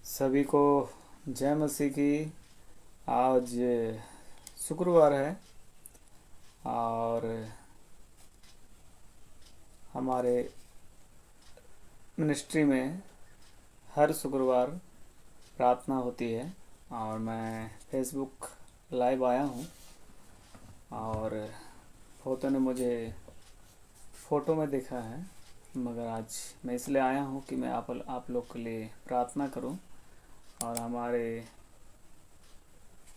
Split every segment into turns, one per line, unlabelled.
सभी को जय मसीह की। आज शुक्रवार है और हमारे मिनिस्ट्री में हर शुक्रवार प्रार्थना होती है और मैं फेसबुक लाइव आया हूँ और फ़ोटो ने मुझे फ़ोटो में देखा है, मगर आज मैं इसलिए आया हूँ कि मैं आप लोग के लिए प्रार्थना करूँ। और हमारे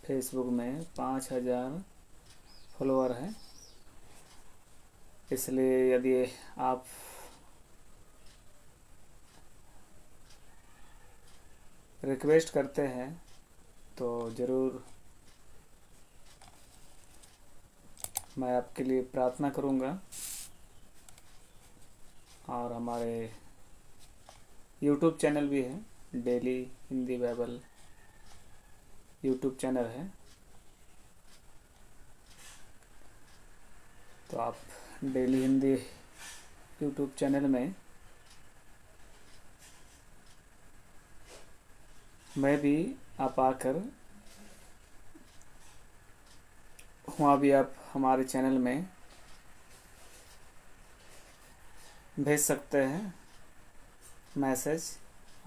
फेसबुक में 5000 फॉलोअर हैं, इसलिए यदि आप रिक्वेस्ट करते हैं तो ज़रूर मैं आपके लिए प्रार्थना करूँगा। और हमारे यूट्यूब चैनल भी है, daily Hindi Bible YouTube channel है, तो आप डेली हिंदी यूट्यूब चैनल में मैं भी आप आकर वहाँ भी आप हमारे चैनल में भेज सकते हैं मैसेज।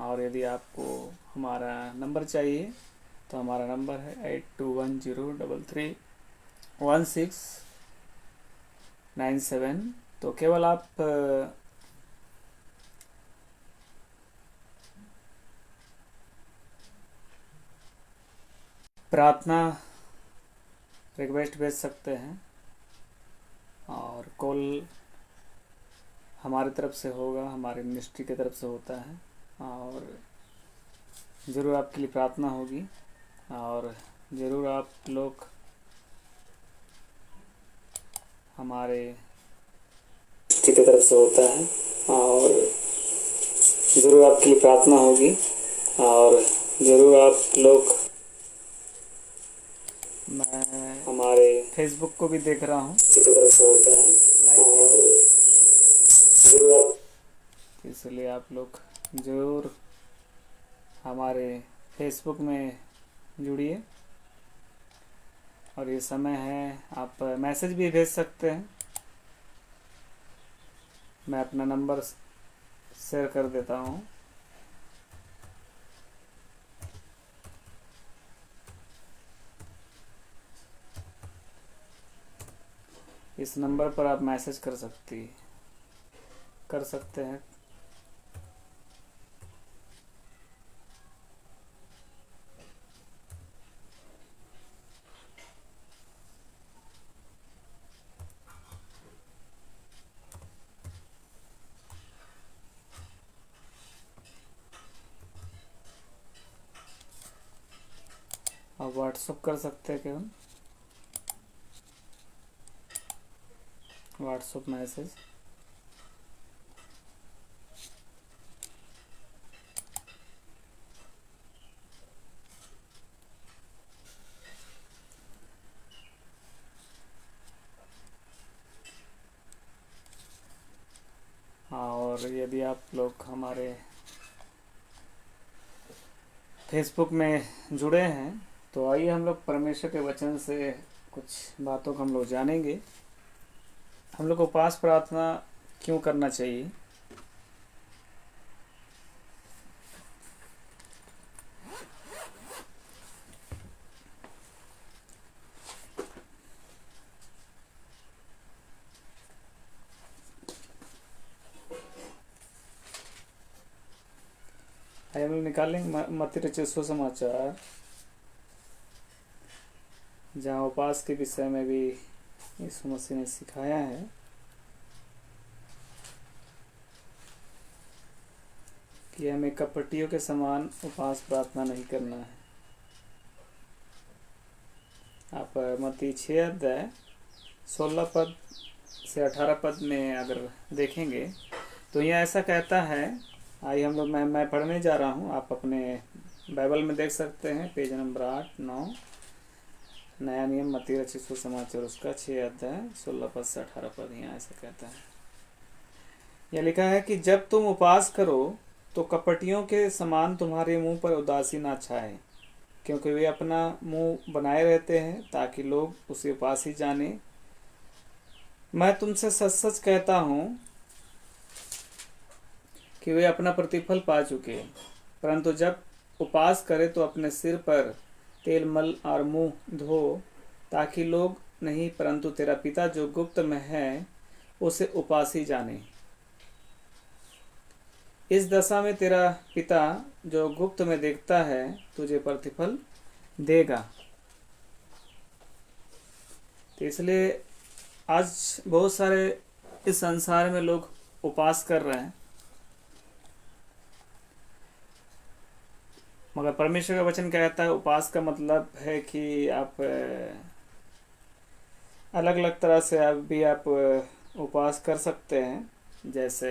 और यदि आपको हमारा नंबर चाहिए तो हमारा नंबर है 8210331697। तो केवल आप प्रार्थना रिक्वेस्ट भेज सकते हैं और कॉल हमारी तरफ से होगा, हमारे मिनिस्ट्री की तरफ से होता है और ज़रूर आपके लिए प्रार्थना होगी। और ज़रूर आप लोग हमारे मिनिस्ट्री की तरफ से होता है और ज़रूर आपके लिए प्रार्थना होगी। और ज़रूर आप लोग, मैं हमारे फेसबुक को भी देख रहा हूँ की तरफ से होता है और ज़रूर आप, इसलिए आप लोग ज़रूर हमारे फेसबुक में जुड़िए। और ये समय है, आप मैसेज भी भेज सकते हैं। मैं अपना नंबर शेयर कर देता हूँ। इस नंबर पर आप मैसेज कर सकते हैं। आप व्हाट्सअप कर सकते हैं, केवल व्हाट्सअप मैसेज। और यदि आप लोग हमारे फेसबुक में जुड़े हैं तो आइए हम लोग परमेश्वर के वचन से कुछ बातों को हम लोग जानेंगे। हम लोग को उपवास प्रार्थना क्यों करना चाहिए? हम लोग निकालेंगे मत्ती रचित सुसमाचार, जहाँ उपवास के विषय में भी यीशु मसीह ने सिखाया है। कि हमें कपटियों के समान उपवास प्रार्थना नहीं करना है। आप मत्ती 6 अध्याय 16 पद से 18 पद में अगर देखेंगे तो यह ऐसा कहता है। आइए हम लोग, मैं पढ़ने जा रहा हूँ, आप अपने बाइबल में देख सकते हैं, पेज नंबर 8-9, नया नियम मत्ती रचित सुसमाचार उसका 6 अध्याय 16 पद से 18 पद। यहाँ ऐसा कहता है, यह लिखा है कि जब तुम उपवास करो तो कपटियों के समान तुम्हारे मुंह पर उदासी ना छाए, क्योंकि वे अपना मुंह बनाए रहते हैं ताकि लोग उसे उपासी जाने। मैं तुमसे सच सच कहता हूँ कि वे अपना प्रतिफल पा चुके हैं। परंतु जब उपवास करे तो अपने सिर पर तेल मल और मुंह धो, ताकि लोग नहीं परंतु तेरा पिता जो गुप्त में है उसे उपासी जाने। इस दशा में तेरा पिता जो गुप्त में देखता है तुझे प्रतिफल देगा। तो इसलिए आज बहुत सारे इस संसार में लोग उपवास कर रहे हैं, मगर परमेश्वर का वचन कहता है उपवास का मतलब है कि आप अलग अलग तरह से आप उपवास कर सकते हैं। जैसे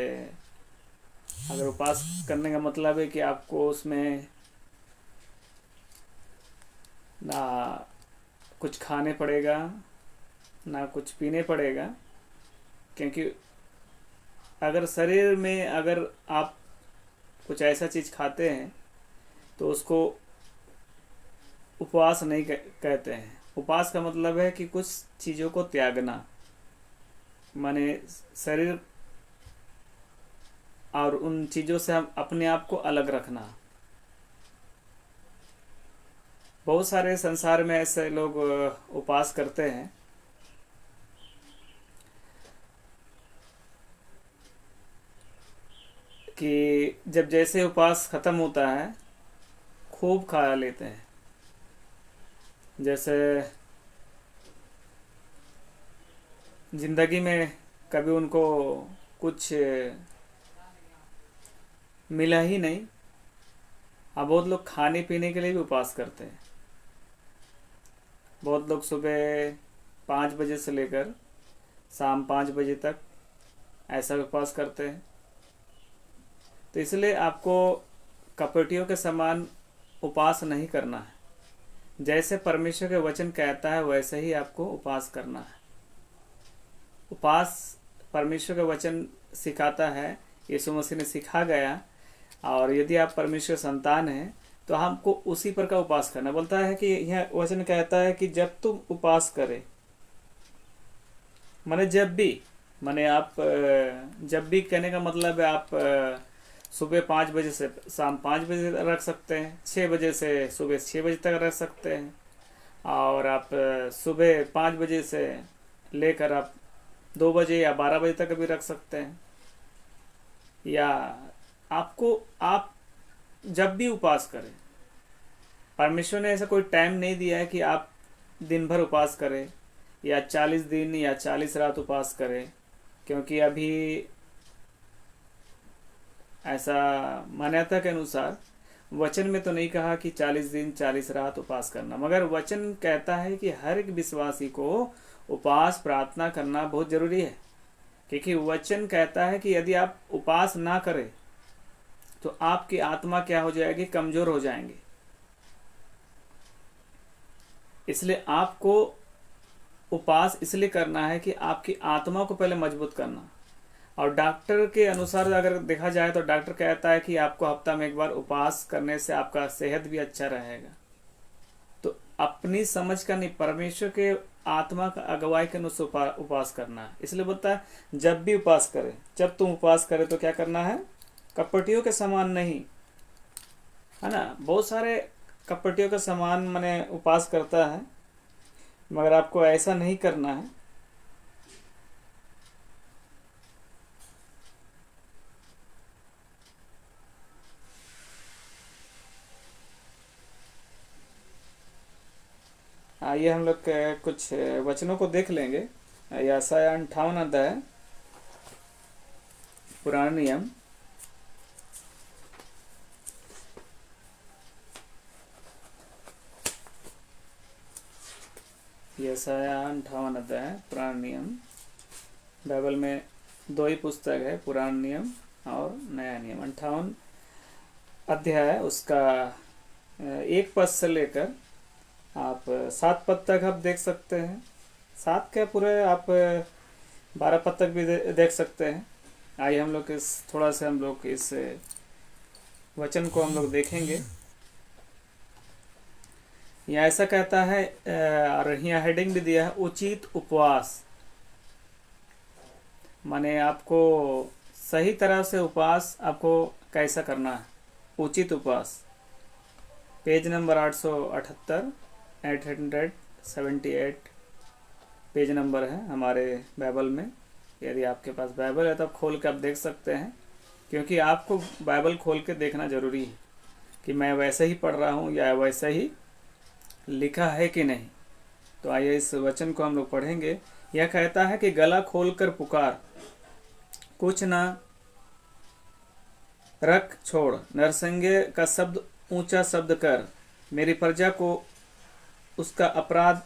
अगर उपवास करने का मतलब है कि आपको उसमें ना कुछ खाने पड़ेगा ना कुछ पीने पड़ेगा, क्योंकि अगर शरीर में अगर आप कुछ ऐसा चीज़ खाते हैं तो उसको उपवास नहीं कहते हैं। उपवास का मतलब है कि कुछ चीज़ों को त्यागना, माने शरीर और उन चीज़ों से हम अपने आप को अलग रखना। बहुत सारे संसार में ऐसे लोग उपवास करते हैं कि जब जैसे उपवास ख़त्म होता है खूब खा लेते हैं। जैसे ज़िंदगी में कभी उनको कुछ मिला ही नहीं, अब बहुत लोग खाने पीने के लिए भी उपवास करते हैं। बहुत लोग सुबह 5 बजे से लेकर शाम 5 बजे तक ऐसा उपवास करते हैं। तो इसलिए आपको कपटियों के समान उपवास नहीं करना है। जैसे परमेश्वर के वचन कहता है वैसे ही आपको उपवास करना है। उपवास परमेश्वर का वचन सिखाता है, यीशु मसीह ने सिखा गया, और यदि आप परमेश्वर संतान हैं तो हमको उसी पर का उपवास करना। बोलता है कि यह वचन कहता है कि जब तुम उपवास करें, माने जब भी, माने आप जब भी कहने का मतलब है आप सुबह 5 बजे से शाम 5 बजे रख सकते हैं, 6 बजे से सुबह 6 बजे तक रख सकते हैं, और आप सुबह 5 बजे से लेकर आप 2 बजे या 12 बजे तक भी रख सकते हैं। या आपको आप जब भी उपवास करें, परमेश्वर ने ऐसा कोई टाइम नहीं दिया है कि आप दिन भर उपवास करें या 40 दिन या 40 रात उपवास करें, क्योंकि अभी ऐसा मान्यता के अनुसार वचन में तो नहीं कहा कि 40 दिन 40 रात उपवास करना, मगर वचन कहता है कि हर एक विश्वासी को उपवास प्रार्थना करना बहुत जरूरी है। क्योंकि वचन कहता है कि यदि आप उपवास ना करें तो आपकी आत्मा क्या हो जाएगी, कमजोर हो जाएंगे। इसलिए आपको उपवास इसलिए करना है कि आपकी आत्मा को पहले मजबूत करना। और डॉक्टर के अनुसार अगर देखा जाए तो डॉक्टर कहता है कि आपको हफ्ता में एक बार उपवास करने से आपका सेहत भी अच्छा रहेगा। तो अपनी समझ का नहीं, परमेश्वर के आत्मा का अगुवाई के अनुसार उपवास करना है। इसलिए बोलता है जब भी उपवास करें, जब तुम उपवास करें तो क्या करना है, कपटियों के समान नहीं, है ना। बहुत सारे कपटियों के समान मैंने उपवास करता है, मगर आपको ऐसा नहीं करना है। आइए हम लोग कुछ वचनों को देख लेंगे। यशायाह 58 अध्याय पुराना नियम, यशायाह 58 अध्याय पुराना नियम। बाइबल में 2 ही पुस्तक है, पुराना नियम और नया नियम। 58 अध्याय उसका 1 पद से लेकर आप 7 पद तक आप देख सकते हैं। 7 के पूरे आप 12 पद तक भी देख सकते हैं। आइए हम लोग इस थोड़ा सा हम लोग इस वचन को हम लोग देखेंगे। यहाँ ऐसा कहता है, और यहाँ हेडिंग भी दिया है, उचित उपवास। माने आपको सही तरह से उपवास आपको कैसा करना है, उचित उपवास। पेज नंबर 878, 878 पेज नंबर है हमारे बाइबल में। यदि आपके पास बाइबल है तो आप खोल के आप देख सकते हैं, क्योंकि आपको बाइबल खोल के देखना ज़रूरी है कि मैं वैसे ही पढ़ रहा हूँ या वैसा ही लिखा है कि नहीं। तो आइए इस वचन को हम लोग पढ़ेंगे। यह कहता है कि गला खोलकर पुकार, कुछ ना रख छोड़, नरसंगे का शब्द ऊंचा शब्द कर, मेरी प्रजा को उसका अपराध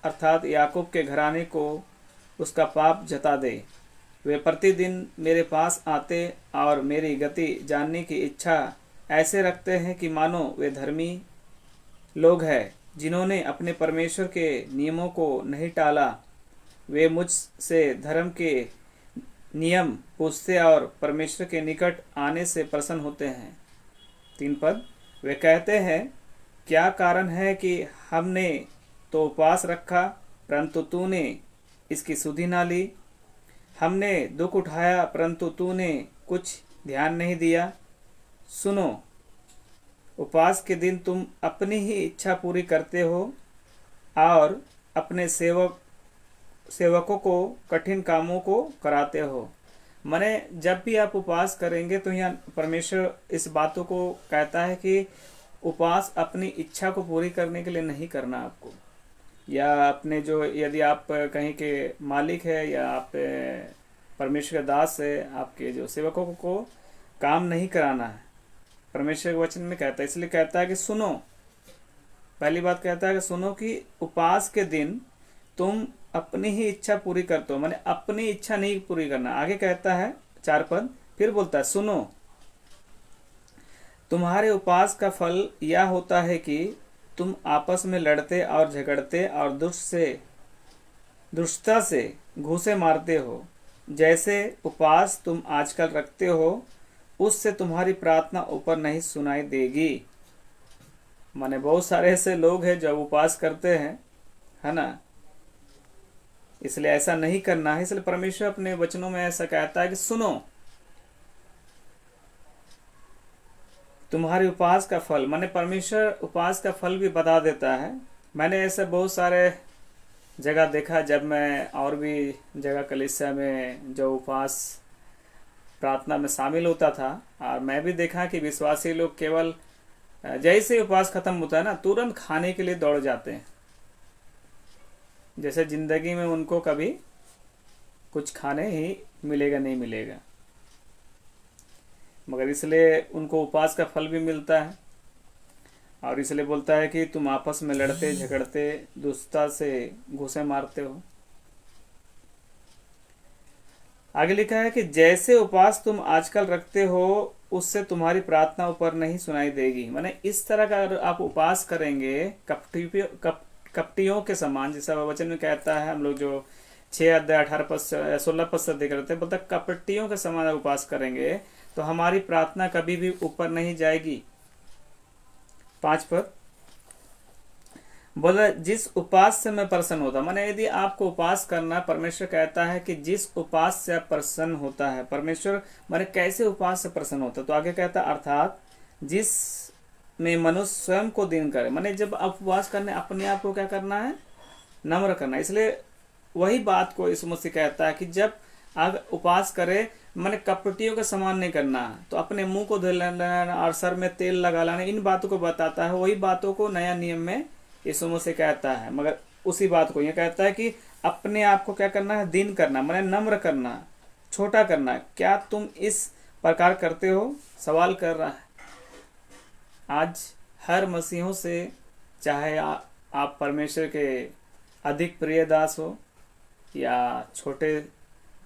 अर्थात याकूब के घराने को उसका पाप जता दे। वे प्रतिदिन मेरे पास आते और मेरी गति जानने की इच्छा ऐसे रखते हैं कि मानो वे धर्मी लोग हैं, जिन्होंने अपने परमेश्वर के नियमों को नहीं टाला। वे मुझसे धर्म के नियम पूछते और परमेश्वर के निकट आने से प्रसन्न होते हैं। 3 पद, वे कहते हैं, क्या कारण है कि हमने तो उपवास रखा परंतु तूने इसकी सुधि ना ली। हमने दुख उठाया परंतु तूने कुछ ध्यान नहीं दिया। सुनो, उपवास के दिन तुम अपनी ही इच्छा पूरी करते हो और अपने सेवकों को कठिन कामों को कराते हो। माने जब भी आप उपवास करेंगे तो यहाँ परमेश्वर इस बातों को कहता है कि उपवास अपनी इच्छा को पूरी करने के लिए नहीं करना आपको, या अपने जो, यदि आप कहीं के मालिक है या आप परमेश्वर के दास है, आपके जो सेवकों को काम नहीं कराना है। परमेश्वर के वचन में कहता है, इसलिए कहता है कि सुनो। पहली बात कहता है कि सुनो कि उपवास के दिन तुम अपनी ही इच्छा पूरी करते हो, माने अपनी इच्छा नहीं पूरी करना। आगे कहता है 4 पद, फिर बोलता है, सुनो, तुम्हारे उपवास का फल यह होता है कि तुम आपस में लड़ते और झगड़ते और दुष्टता से घूंसे मारते हो। जैसे उपवास तुम आजकल रखते हो, उससे तुम्हारी प्रार्थना ऊपर नहीं सुनाई देगी। माने बहुत सारे ऐसे लोग हैं जो उपवास करते हैं, है ना, इसलिए ऐसा नहीं करना है। इसलिए परमेश्वर अपने वचनों में ऐसा कहता है कि सुनो, तुम्हारे उपवास का फल, माने परमेश्वर उपवास का फल भी बता देता है। मैंने ऐसे बहुत सारे जगह देखा, जब मैं और भी जगह कलीसिया में जो उपवास प्रार्थना में शामिल होता था, और मैं भी देखा कि विश्वासी लोग केवल जैसे उपवास खत्म होता है ना, तुरंत खाने के लिए दौड़ जाते हैं, जैसे जिंदगी में उनको कभी कुछ खाने ही मिलेगा नहीं मिलेगा। मगर इसलिए उनको उपवास का फल भी मिलता है, और इसलिए बोलता है कि तुम आपस में लड़ते झगड़ते दुष्टता से घूंसे मारते हो। आगे लिखा है कि जैसे उपवास तुम आजकल रखते हो, उससे तुम्हारी प्रार्थना ऊपर नहीं सुनाई देगी। माने इस तरह का अगर आप उपवास करेंगे कपटियों के समान, जैसा वचन में कहता है, हम लोग जो 6 अध्याय 18 पद 16 पद से देख रहे थे, बोलता कपटियों के समान उपवास करेंगे तो हमारी प्रार्थना कभी भी ऊपर नहीं जाएगी। 5 पद बोला, जिस उपवास से मैं प्रसन्न होता। माने यदि आपको उपवास करना, परमेश्वर कहता है कि जिस उपवास से आप प्रसन्न होता है। परमेश्वर माने कैसे उपवास से प्रसन्न होता है, तो आगे कहता है अर्थात जिस में मनुष्य स्वयं को दीन करे। माने जब आप उपवास करने, अपने आप को क्या करना है, नम्र करना। इसलिए वही बात को यीशु मसीह कहता है कि जब आप उपवास करे, माने कपटियों के समान नहीं करना, तो अपने मुंह को धो लेना और सर में तेल लगा लेना, इन बातों को बताता है। वही बातों को नया नियम में यीशु मसीह कहता है, मगर उसी बात को ये कहता है कि अपने आप को क्या करना है, दीन करना, माने नम्र करना, छोटा करना। क्या तुम इस प्रकार करते हो, सवाल कर रहा है। आज हर मसीहों से, चाहे आप परमेश्वर के अधिक प्रिय दास हो या छोटे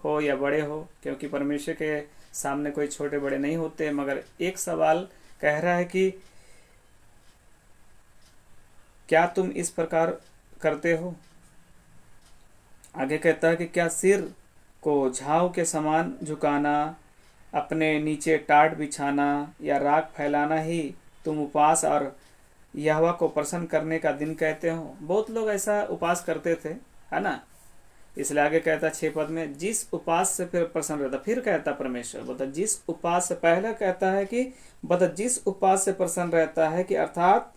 हो या बड़े हो, क्योंकि परमेश्वर के सामने कोई छोटे बड़े नहीं होते, मगर एक सवाल कह रहा है कि क्या तुम इस प्रकार करते हो। आगे कहता है कि क्या सिर को झाव के समान झुकाना अपने नीचे टाट बिछाना या राख फैलाना ही तुम उपवास और यहोवा को प्रसन्न करने का दिन कहते हो। बहुत लोग ऐसा उपवास करते थे, है ना। इसलिए आगे कहता 6 पद में, जिस उपवास से फिर प्रसन्न रहता, फिर कहता परमेश्वर बता जिस उपवास से, पहले कहता है कि बता जिस उपवास से प्रसन्न रहता है, कि अर्थात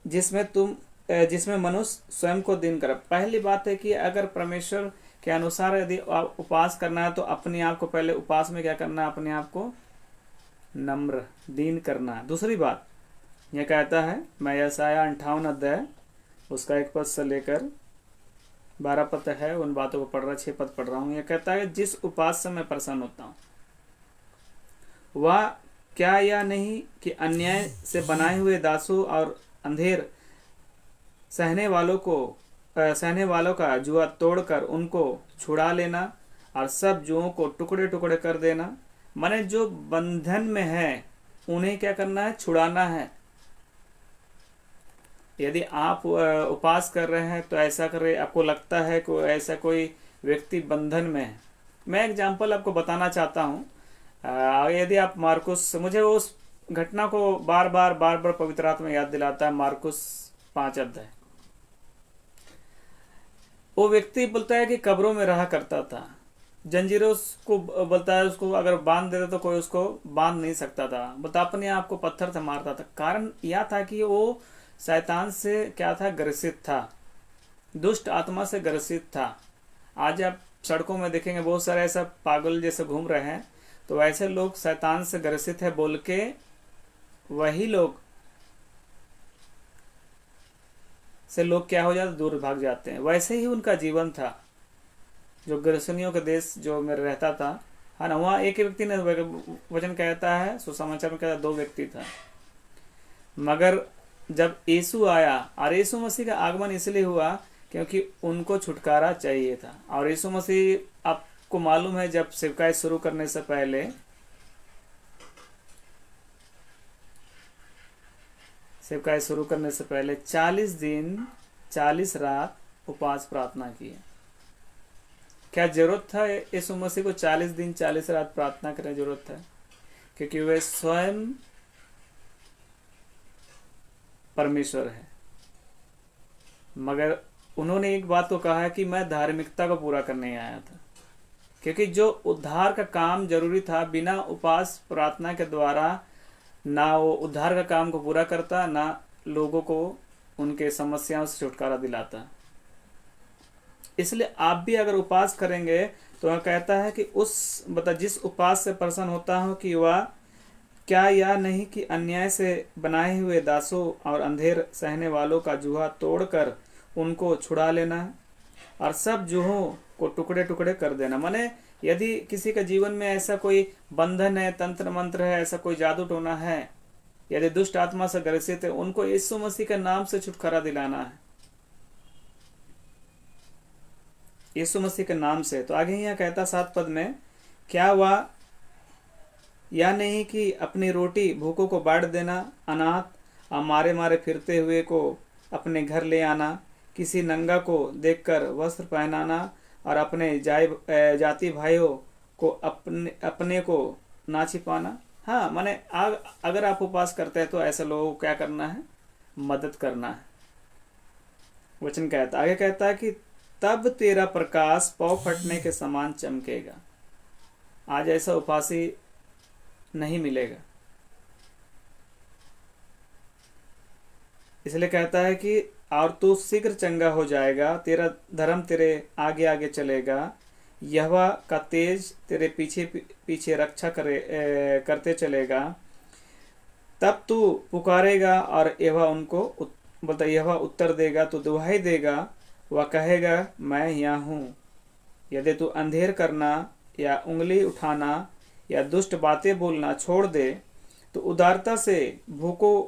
जिसमें मनुष्य स्वयं को दीन करे। पहली बात है कि अगर परमेश्वर के अनुसार यदि उपवास करना है तो अपने आप को पहले उपवास में क्या करना है, अपने आप को नम्र दीन करना है। दूसरी बात यह कहता है, मैं यशायाह 58 अध्याय उसका 1 पद से लेकर 12 पद है, उन बातों को पढ़ रहा, 6 पद पढ़ रहा हूँ। यह कहता है जिस उपवास से मैं प्रसन्न होता हूँ, वह क्या यह नहीं कि अन्याय से बनाए हुए दासों और अंधेर सहने वालों का जुआ तोड़कर उनको छुड़ा लेना और सब जुओं को टुकड़े टुकड़े कर देना। माने जो बंधन में है उन्हें क्या करना है, छुड़ाना है। यदि आप उपवास कर रहे हैं तो ऐसा कर रहे, आपको लगता है कि ऐसा कोई व्यक्ति बंधन में है। मैं एग्जाम्पल आपको बताना चाहता हूँ। यदि आप मार्कुस, मुझे उस घटना को बार बार पवित्र आत्मा याद दिलाता है। मार्कुस 5 अध्याय, वो व्यक्ति बोलता है कि कब्रों में रहा करता था, जंजीरों को बोलता है, उसको अगर बांध देता तो कोई उसको बांध नहीं सकता था, बोलता अपने आप को पत्थर से मारता था। कारण यह था कि वो शैतान से क्या था, ग्रसित था, दुष्ट आत्मा से ग्रसित था। आज आप सड़कों में देखेंगे बहुत सारे ऐसा पागल जैसे घूम रहे हैं, तो ऐसे लोग शैतान से ग्रसित है बोल के वही लोग से लोग क्या हो जाते, दूर भाग जाते हैं। वैसे ही उनका जीवन था। जो गरसनियों का देश जो मैं रहता था, है ना, वहाँ एक व्यक्ति ने, वचन कहता है सुसमाचार में कहता 2 व्यक्ति था। मगर जब यीशु आया, और यीशु मसीह का आगमन इसलिए हुआ क्योंकि उनको छुटकारा चाहिए था। और यीशु मसीह, आपको मालूम है, जब सेवकाई शुरू करने से पहले 40 दिन 40 रात उपवास प्रार्थना किए। क्या जरूरत था यीशु मसीह को 40 दिन 40 रात प्रार्थना करने जरूरत था? क्योंकि वे स्वयं परमेश्वर है। मगर उन्होंने एक बात को कहा है कि मैं धार्मिकता को पूरा करने आया था। क्योंकि जो उद्धार का काम जरूरी था, बिना उपवास प्रार्थना के द्वारा ना वो उद्धार का काम को पूरा करता, ना लोगों को उनके समस्याओं से छुटकारा दिलाता। इसलिए आप भी अगर उपवास करेंगे तो वह कहता है कि जिस उपवास से प्रसन्न होता हो, कि वह क्या यह नहीं कि अन्याय से बनाए हुए दासों और अंधेर सहने वालों का जुआ तोड़कर उनको छुड़ा लेना और सब जुहों को टुकड़े टुकड़े कर देना। माने यदि किसी का जीवन में ऐसा कोई बंधन है, तंत्र मंत्र है, ऐसा कोई जादू टोना है, यदि दुष्ट आत्मा से ग्रसित है, उनको यीशु मसीह के नाम से छुटकारा दिलाना है, यीशु मसीह के नाम से। तो आगे यहाँ कहता 7 पद में, क्या वह या नहीं कि अपनी रोटी भूखों को बांट देना, अनाथ और मारे मारे फिरते हुए को अपने घर ले आना, किसी नंगा को देखकर वस्त्र पहनाना और अपने जाति भाइयों को अपने को ना छिपाना। हाँ, माने अगर आप उपवास करते हैं तो ऐसे लोगों को क्या करना है, मदद करना है। वचन कहता, आगे कहता है कि तब तेरा प्रकाश पौ फटने के समान चमकेगा। आज ऐसा उपवासी नहीं मिलेगा। इसलिए कहता है कि और तू शीघ्र चंगा हो जाएगा, तेरा धर्म तेरे आगे आगे चलेगा, यहोवा का तेज तेरे पीछे पीछे रक्षा करते चलेगा। तब तू पुकारेगा और यहोवा उत्तर देगा, तू दुहाई देगा, वह कहेगा मैं यहाँ हूँ। यदि तू अंधेर करना या उंगली उठाना या दुष्ट बातें बोलना छोड़ दे, तो उदारता से भूखों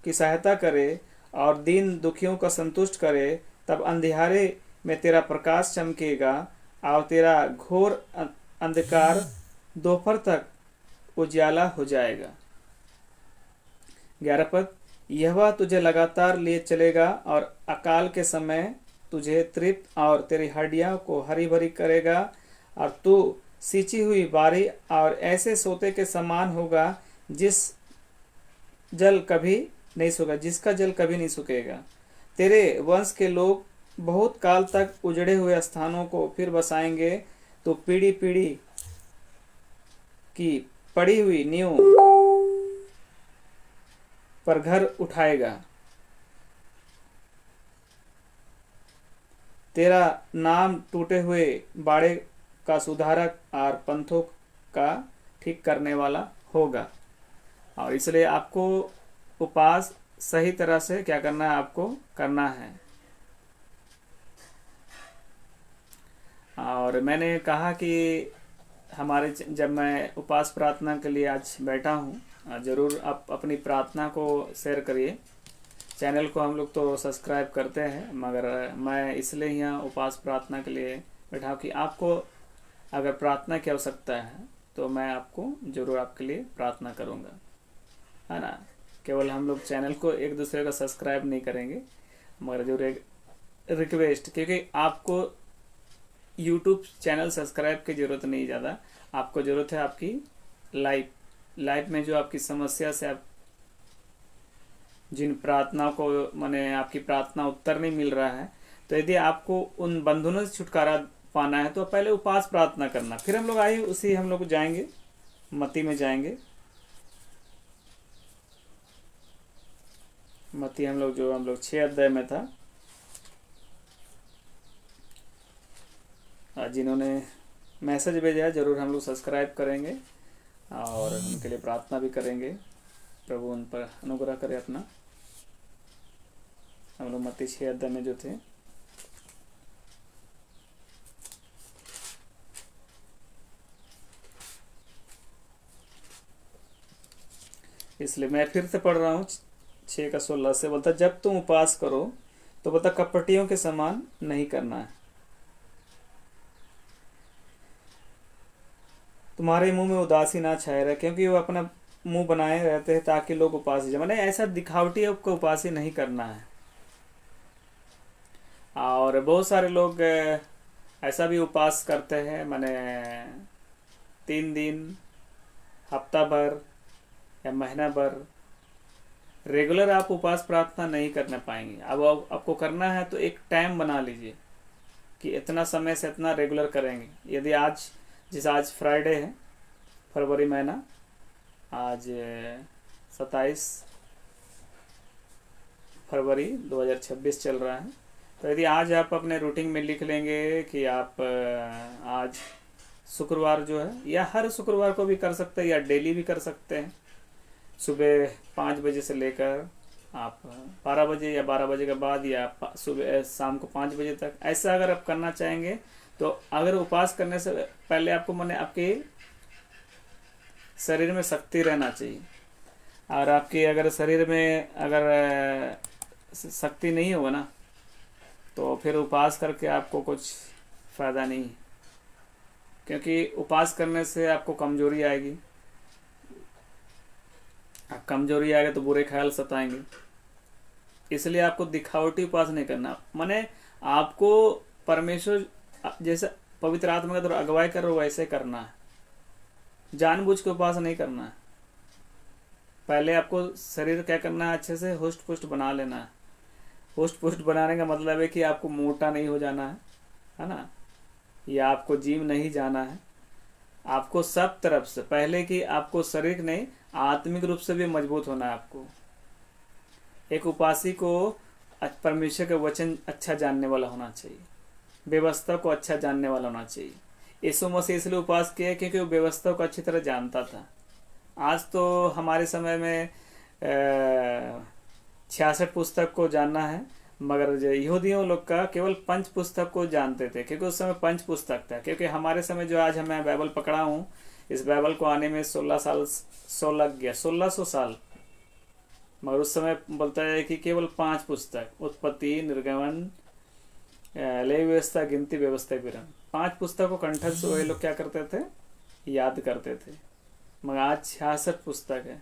की सहायता करे और दीन दुखियों का संतुष्ट करे, तब अंधियारे में तेरा प्रकाश चमकेगा और तेरा घोर अंधकार दोपहर तक उजाला हो जाएगा। 11 पद, यहोवा तुझे लगातार लिए चलेगा और अकाल के समय तुझे तृप्त और तेरी हड्डियों को हरी भरी करेगा और तू सींची हुई बारी और ऐसे सोते के समान होगा जिसका जल कभी नहीं सूखेगा। तेरे वंश के लोग बहुत काल तक उजड़े हुए स्थानों को फिर बसाएंगे, तो पीढ़ी पीढ़ी की पड़ी हुई नींव पर घर उठाएगा। तेरा नाम टूटे हुए बाड़े का सुधारक और पंथों का ठीक करने वाला होगा। और इसलिए आपको उपवास सही तरह से क्या करना है, आपको करना है। और मैंने कहा कि जब मैं उपवास प्रार्थना के लिए आज बैठा हूँ, ज़रूर आप अपनी प्रार्थना को शेयर करिए। चैनल को हम लोग तो सब्सक्राइब करते हैं, मगर मैं इसलिए यहाँ उपवास प्रार्थना के लिए बैठा हूँ कि आपको अगर प्रार्थना की आवश्यकता है तो मैं आपको ज़रूर आपके लिए प्रार्थना करूँगा, है ना। केवल हम लोग चैनल को एक दूसरे का सब्सक्राइब नहीं करेंगे, मगर जरूर एक रिक्वेस्ट, क्योंकि आपको यूट्यूब चैनल सब्सक्राइब की ज़रूरत नहीं ज़्यादा, आपको ज़रूरत है आपकी लाइफ में जो आपकी समस्या से आप जिन प्रार्थनाओं को माने आपकी प्रार्थना उत्तर नहीं मिल रहा है, तो यदि आपको उन बंधनों से छुटकारा पाना है तो पहले उपवास प्रार्थना करना। फिर हम लोग हम लोग जाएंगे, मत्ती में जाएंगे। मत्ती हम लोग 6 अध्याय में था। जिन्होंने मैसेज भेजा है जरूर हम लोग सब्सक्राइब करेंगे और उनके लिए प्रार्थना भी करेंगे। प्रभु उन पर अनुग्रह करे अपना। हम लोग मत्ती 6 अध्याय में जो थे, इसलिए मैं फिर से पढ़ रहा हूँ 6:16 से। बोलता जब तुम उपवास करो तो बोलता कपटियों के समान नहीं करना है। तुम्हारे मुंह में उदासी ना छाए रहे, क्योंकि वो अपना मुंह बनाए रहते हैं ताकि लोग उपासी जाए। मैंने ऐसा दिखावटी आपको उपासी नहीं करना है। और बहुत सारे लोग ऐसा भी उपवास करते हैं, मैंने 3 दिन, हफ्ता भर या महीना भर रेगुलर आप उपवास प्रार्थना नहीं करने पाएंगे। अब आपको करना है तो एक टाइम बना लीजिए कि इतना समय से इतना रेगुलर करेंगे। यदि आज फ्राइडे है, फरवरी महीना, आज 27 फरवरी 2026 चल रहा है। तो यदि आज आप अपने रूटीन में लिख लेंगे कि आप आज शुक्रवार जो है, या हर शुक्रवार को भी कर सकते हैं या डेली भी कर सकते हैं, सुबह 5 बजे से लेकर आप 12 बजे या 12 बजे के बाद, या सुबह शाम को 5 बजे तक, ऐसा अगर आप करना चाहेंगे तो अगर उपवास करने से पहले आपको माने आपके शरीर में शक्ति रहना चाहिए। और आपके अगर शरीर में अगर शक्ति नहीं होगा ना, तो फिर उपवास करके आपको कुछ फ़ायदा नहीं है, क्योंकि उपवास करने से आपको कमजोरी आएगी। कमजोरी आएगा तो बुरे ख्याल सताएंगे। इसलिए आपको दिखावटी उपवास नहीं करना। माने आपको परमेश्वर जैसे पवित्र आत्मा का तो अगुवाई करो वैसे करना है, जानबूझ के उपवास नहीं करना है। पहले आपको शरीर क्या करना है, अच्छे से हुष्ट पुष्ट बना लेना है। हुष्ट पुष्ट बनाने का मतलब है कि आपको मोटा नहीं हो जाना है ना, या आपको जिम नहीं जाना है। आपको सब तरफ से पहले कि आपको शरीर नहीं, आत्मिक रूप से भी मजबूत होना है। आपको एक उपासी को परमेश्वर के वचन अच्छा जानने वाला होना चाहिए, व्यवस्था को अच्छा जानने वाला होना चाहिए। यीशु मसीह इसलिए उपवास किया क्योंकि वो व्यवस्था को अच्छी तरह जानता था। आज तो हमारे समय में 66 पुस्तक को जानना है, मगर यहूदियों लोग का केवल 5 पुस्तक को जानते थे, क्योंकि उस समय 5 पुस्तक था। क्योंकि हमारे समय जो आज मैं बाइबल पकड़ा हूँ, इस बाइबल को आने में 16 लग गया, 1600 साल। मगर उस समय बोलता है कि केवल 5 पुस्तक, उत्पत्ति, निर्गमन, लेवी व्यवस्था, गिनती, व्यवस्था, विवरण, 5 पुस्तक को कंठस्थ से वही लोग क्या करते थे, याद करते थे। मगर आज 66 पुस्तक है।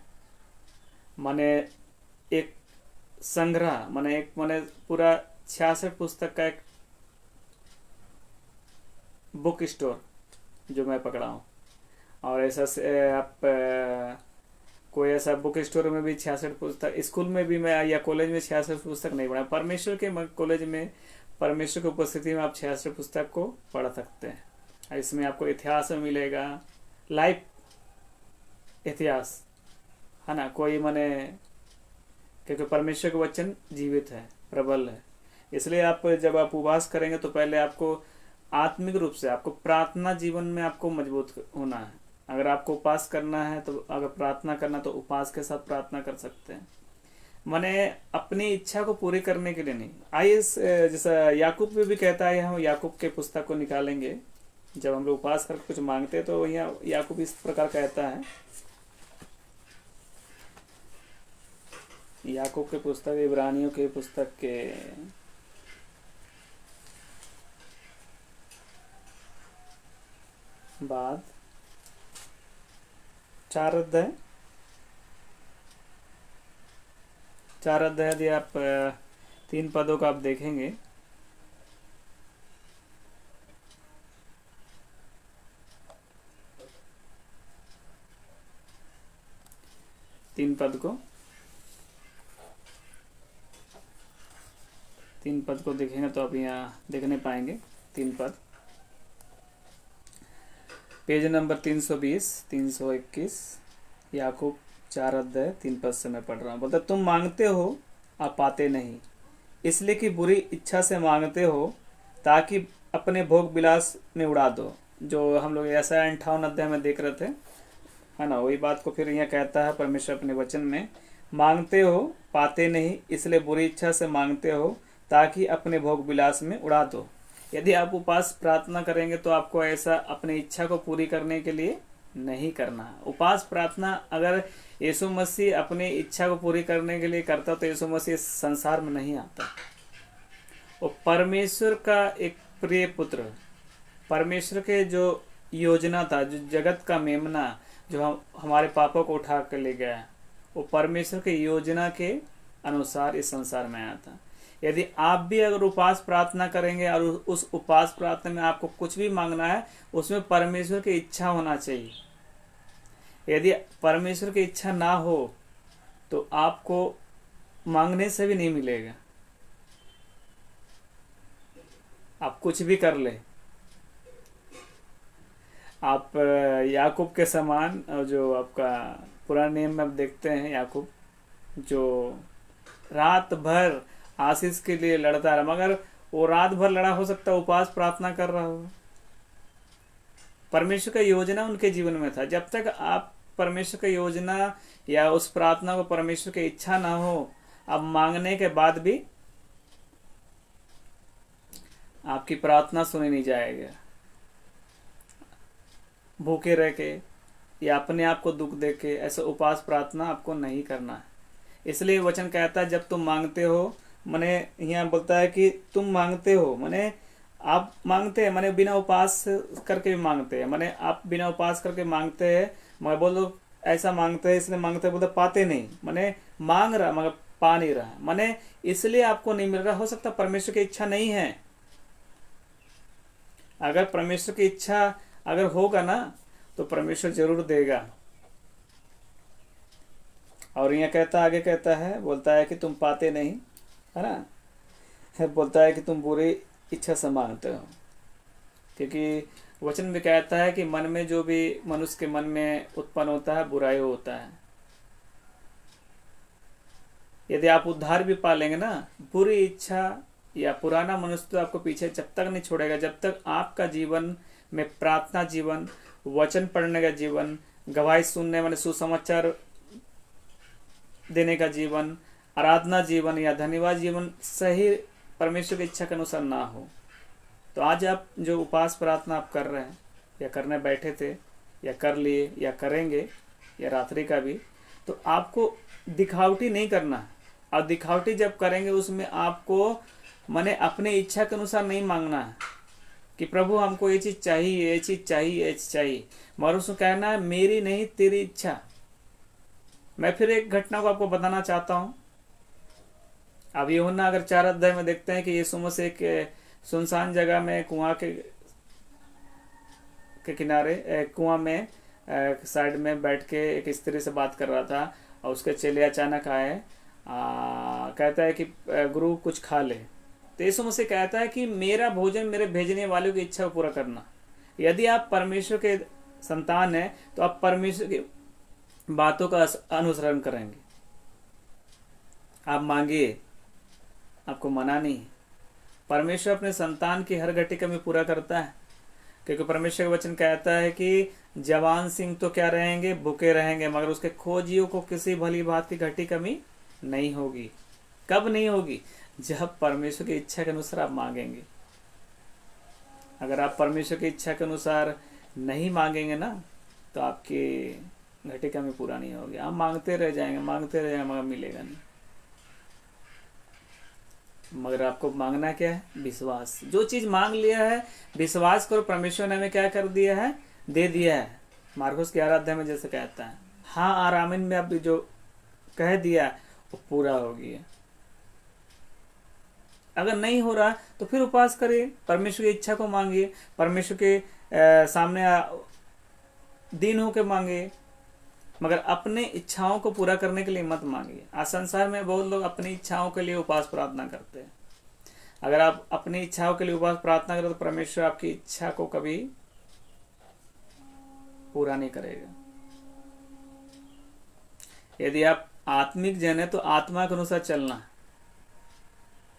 माने एक संग्रह, माने पूरा 66 पुस्तक का एक बुक स्टोर जो मैं पकड़ा हूँ। और ऐसा आप कोई ऐसा बुक स्टोर में भी 66 पुस्तक, स्कूल में भी मैं या कॉलेज में 66 पुस्तक नहीं पढ़ा। परमेश्वर के कॉलेज में परमेश्वर की उपस्थिति में आप 66 पुस्तक को पढ़ सकते हैं। इसमें आपको इतिहास में मिलेगा, लाइफ इतिहास, है ना। कोई माने, क्योंकि परमेश्वर का वचन जीवित है, प्रबल है। इसलिए आप जब आप उपवास करेंगे तो पहले आपको आत्मिक रूप से आपको प्रार्थना जीवन में आपको मजबूत होना है। अगर आपको उपवास करना है तो अगर प्रार्थना करना तो उपवास के साथ प्रार्थना कर सकते हैं। माने अपनी इच्छा को पूरी करने के लिए नहीं। आइए जैसा याकूब भी कहता है, हम याकूब के पुस्तक को निकालेंगे। जब हम लोग उपवास करके कुछ मांगते हैं तो यहाँ याकूब इस प्रकार कहता है। याकूब के पुस्तक, इब्रानियों के पुस्तक के बाद 4 अध्याय यदि आप 3 पदों का आप देखेंगे, तीन पद को देखेंगे तो आप यहाँ देखने पाएंगे 3 पद। पेज नंबर 320, 321, याकूब 4 अध्याय 3 पद से मैं पढ़ रहा हूँ। बोलता, तुम मांगते हो आप पाते नहीं, इसलिए कि बुरी इच्छा से मांगते हो ताकि अपने भोग विलास में उड़ा दो। जो हम लोग ऐसा 58 अध्याय में देख रहे थे, है ना। वही बात को फिर यहाँ कहता है परमेश्वर अपने वचन में, मांगते हो पाते नहीं, इसलिए बुरी इच्छा से मांगते हो ताकि अपने भोग विलास में उड़ा दो। यदि आप उपवास प्रार्थना करेंगे तो आपको ऐसा अपनी इच्छा को पूरी करने के लिए नहीं करना है। उपवास प्रार्थना अगर यीशु मसीह अपनी इच्छा को पूरी करने के लिए करता तो यीशु मसीह इस संसार में नहीं आता। वो परमेश्वर का एक प्रिय पुत्र, परमेश्वर के जो योजना था, जो जगत का मेमना, जो हमारे पापों को उठा कर ले गया, वो परमेश्वर की योजना के अनुसार इस संसार में आया था। यदि आप भी अगर उपवास प्रार्थना करेंगे और उस उपवास प्रार्थना में आपको कुछ भी मांगना है, उसमें परमेश्वर की इच्छा होना चाहिए। यदि परमेश्वर की इच्छा ना हो तो आपको मांगने से भी नहीं मिलेगा, आप कुछ भी कर ले। आप याकूब के समान, जो आपका पुराने नियम में आप देखते हैं, याकूब जो रात भर आशीष के लिए लड़ता रहा, मगर वो रात भर लड़ा, हो सकता है उपवास प्रार्थना कर रहा हो। परमेश्वर का योजना उनके जीवन में था। जब तक आप परमेश्वर का योजना या उस प्रार्थना को परमेश्वर की इच्छा ना हो, अब मांगने के बाद भी आपकी प्रार्थना सुनी नहीं जाएगा। भूखे रह के या अपने आप को दुख दे के ऐसा उपवास प्रार्थना आपको नहीं करना है। इसलिए वचन कहता है, जब तुम मांगते हो, मैंने यहाँ बोलता है कि तुम मांगते हो, मैंने आप मांगते हैं, मैंने बिना उपवास करके भी मांगते हैं, मैंने आप बिना उपवास करके मांगते हैं। मैं बोलो ऐसा मांगते हैं, इसलिए मांगते हैं, बोलते पाते नहीं, मैंने मांग रहा मगर पा नहीं रहा, मैंने इसलिए आपको नहीं मिल रहा। हो सकता परमेश्वर की इच्छा नहीं है। अगर परमेश्वर की इच्छा अगर होगा ना तो परमेश्वर जरूर देगा। और यहाँ कहता, आगे कहता है, बोलता है कि तुम पाते नहीं, है ना, बोलता है कि तुम बुरी इच्छा से मांगते हो। क्योंकि वचन में कहता है कि मन में जो भी मनुष्य के मन में उत्पन्न होता है बुराई होता है। यदि आप उद्धार भी पा लेंगे ना, बुरी इच्छा या पुराना मनुष्य तो आपको पीछे जब तक नहीं छोड़ेगा, जब तक आपका जीवन में प्रार्थना जीवन, वचन पढ़ने का जीवन, गवाही सुनने वाले सुसमाचार देने का जीवन, आराधना जीवन या धन्यवाद जीवन सही परमेश्वर की इच्छा के अनुसार ना हो। तो आज आप जो उपवास प्रार्थना आप कर रहे हैं या करने बैठे थे या कर लिए या करेंगे या रात्रि का भी, तो आपको दिखावटी नहीं करना। और दिखावटी जब करेंगे उसमें आपको माने अपने इच्छा के अनुसार नहीं मांगना है कि प्रभु हमको ये चीज़ चाहिए, ये चीज़ चाहिए, ये चीज़ चाहिए, मगर उसको कहना है मेरी नहीं तेरी इच्छा। मैं फिर एक घटना को आपको बताना चाहता हूँ। अब यूहन्ना अगर 4 अध्याय में देखते हैं कि यीशु मसीह एक सुनसान जगह में कुआं के के किनारे कुआं में साइड में बैठ के एक स्त्री से बात कर रहा था, और उसके चेले अचानक आए। कहता है कि गुरु कुछ खा ले। तो यीशु मसीह कहता है कि मेरा भोजन मेरे भेजने वालों की इच्छा को पूरा करना। यदि आप परमेश्वर के संतान हैं तो आप परमेश्वर की बातों का अनुसरण करेंगे। आप मांगिए, आपको मना नहीं। परमेश्वर अपने संतान की हर घटी कमी पूरा करता है, क्योंकि परमेश्वर का वचन कहता है कि जवान सिंह तो क्या रहेंगे, भूखे रहेंगे, मगर उसके खोजियों को किसी भली बात की घटी कमी नहीं होगी। कब नहीं होगी? जब परमेश्वर की इच्छा के अनुसार आप मांगेंगे। अगर आप परमेश्वर की इच्छा के अनुसार नहीं मांगेंगे ना, तो आपकी घटी कमी पूरा नहीं होगी। आप मांगते रह जाएंगे, मांगते रह जाएंगे, मगर मिलेगा नहीं। मगर आपको मांगना क्या है? विश्वास। जो चीज मांग लिया है, विश्वास करो, परमेश्वर ने हमें क्या कर दिया है? दे दिया है। मार्कुस 11 अध्याय में जैसे कहता है, हाँ आरामीन में अब जो कह दिया वो पूरा हो गया। अगर नहीं हो रहा तो फिर उपवास करिए, परमेश्वर की इच्छा को मांगिए, परमेश्वर के सामने दीन होकर मांगिए, मगर अपने इच्छाओं को पूरा करने के लिए मत मांगिए। आज संसार में बहुत लोग अपनी इच्छाओं के लिए उपवास प्रार्थना करते हैं। अगर आप अपनी इच्छाओं के लिए उपवास प्रार्थना करें तो परमेश्वर आपकी इच्छा को कभी पूरा नहीं करेगा। यदि आप आत्मिक जन है तो आत्मा के अनुसार चलना है,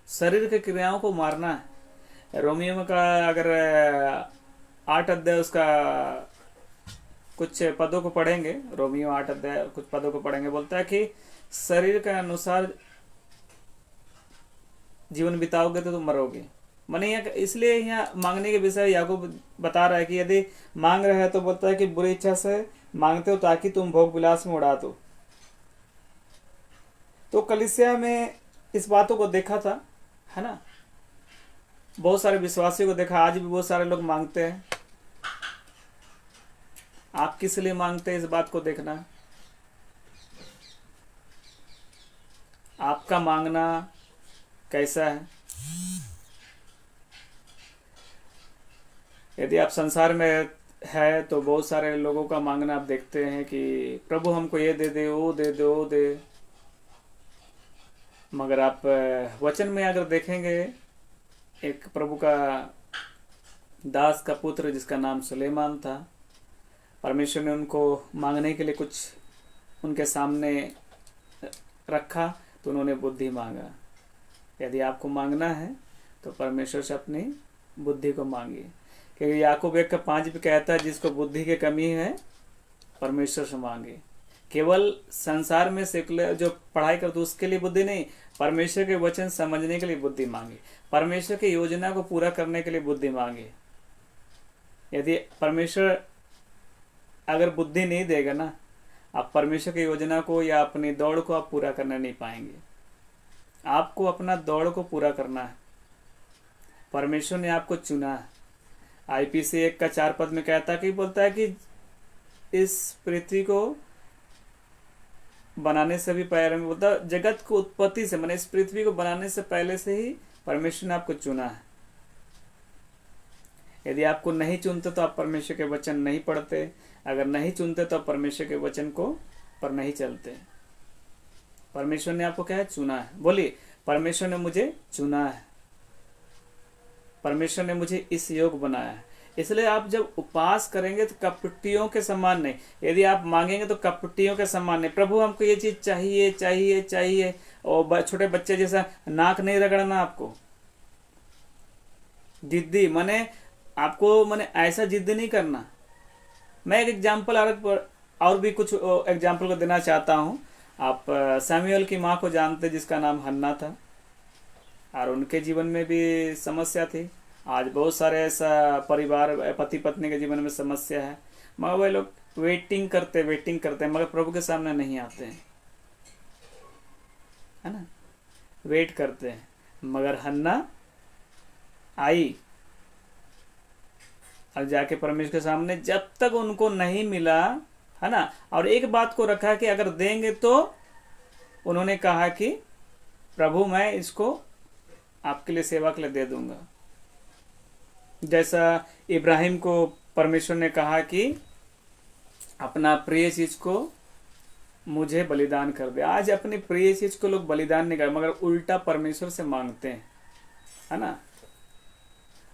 शरीर के क्रियाओं को मारना है। रोमियो का अगर 8 अध्याय उसका कुछ पदों को पढ़ेंगे, रोमियो 8 अध्याय कुछ पदों को पढ़ेंगे, बोलता है कि शरीर के अनुसार जीवन बिताओगे तो तुम मरोगे। माने इसलिए यहाँ मांगने के विषय याकूब बता रहा है कि यदि मांग रहे हैं तो बोलता है कि बुरी इच्छा से मांगते हो ताकि तुम भोग विलास में उड़ा दो। तो कलीसिया में इस बातों को देखा था, है ना। बहुत सारे विश्वासियों को देखा, आज भी बहुत सारे लोग मांगते हैं। आप किस लिए मांगते हैं, इस बात को देखना। आपका मांगना कैसा है? यदि आप संसार में है तो बहुत सारे लोगों का मांगना आप देखते हैं कि प्रभु हमको ये दे दे, वो दे दे, वो दे। मगर आप वचन में अगर देखेंगे, एक प्रभु का दास का पुत्र जिसका नाम सुलेमान था, परमेश्वर ने उनको मांगने के लिए कुछ उनके सामने रखा तो उन्होंने बुद्धि मांगा। यदि आपको मांगना है तो परमेश्वर से अपनी बुद्धि को मांगिए, क्योंकि याकूब 1:5 भी कहता है जिसको बुद्धि की कमी है परमेश्वर से मांगे। केवल संसार में सेकुलर जो पढ़ाई करते उसके लिए बुद्धि नहीं, परमेश्वर के वचन समझने के लिए बुद्धि मांगे, परमेश्वर की योजना को पूरा करने के लिए बुद्धि मांगे। यदि परमेश्वर अगर बुद्धि नहीं देगा ना, आप परमेश्वर की योजना को या अपनी दौड़ को आप पूरा करना नहीं पाएंगे। आपको अपना दौड़ को पूरा करना है। परमेश्वर ने आपको चुना है। IPC 1:4 पद में कहता है कि बोलता है कि इस पृथ्वी को बनाने से भी पहले में बोलता है, जगत को उत्पत्ति से मैंने इस पृथ्वी को बनाने से पहले से ही परमेश्वर ने आपको चुना है। यदि आपको नहीं चुनते तो आप परमेश्वर के वचन नहीं पढ़ते, अगर नहीं चुनते तो आप परमेश्वर के वचन को पर नहीं चलते। परमेश्वर ने आपको क्या है? चुना है। बोलिए, परमेश्वर ने मुझे चुना है, परमेश्वर ने मुझे इस योग बनाया है। इसलिए आप जब उपवास करेंगे तो कपटियों के समान नहीं, यदि आप मांगेंगे तो कपटियों के समान नहीं। प्रभु हमको ये चीज चाहिए चाहिए चाहिए, और छोटे बच्चे जैसा नाक नहीं रगड़ना। आपको जिद्दी माने आपको माने ऐसा जिद्दी नहीं करना। मैं एक एग्जाम्पल और भी कुछ एग्जाम्पल को देना चाहता हूँ। आप सैमुअल की माँ को जानते जिसका नाम हन्ना था, और उनके जीवन में भी समस्या थी। आज बहुत सारे ऐसा परिवार पति पत्नी के जीवन में समस्या है, मगर वे लोग वेटिंग करते हैं मगर प्रभु के सामने नहीं आते हैं, है ना। वेट करते हैं, मगर हन्ना आई और जाके परमेश्वर के सामने जब तक उनको नहीं मिला, है ना। और एक बात को रखा कि अगर देंगे तो उन्होंने कहा कि प्रभु मैं इसको आपके लिए सेवा के लिए दे दूंगा। जैसा इब्राहिम को परमेश्वर ने कहा कि अपना प्रिय चीज को मुझे बलिदान कर दे। आज अपनी प्रिय चीज को लोग बलिदान नहीं कर, मगर उल्टा परमेश्वर से मांगते हैं, है ना।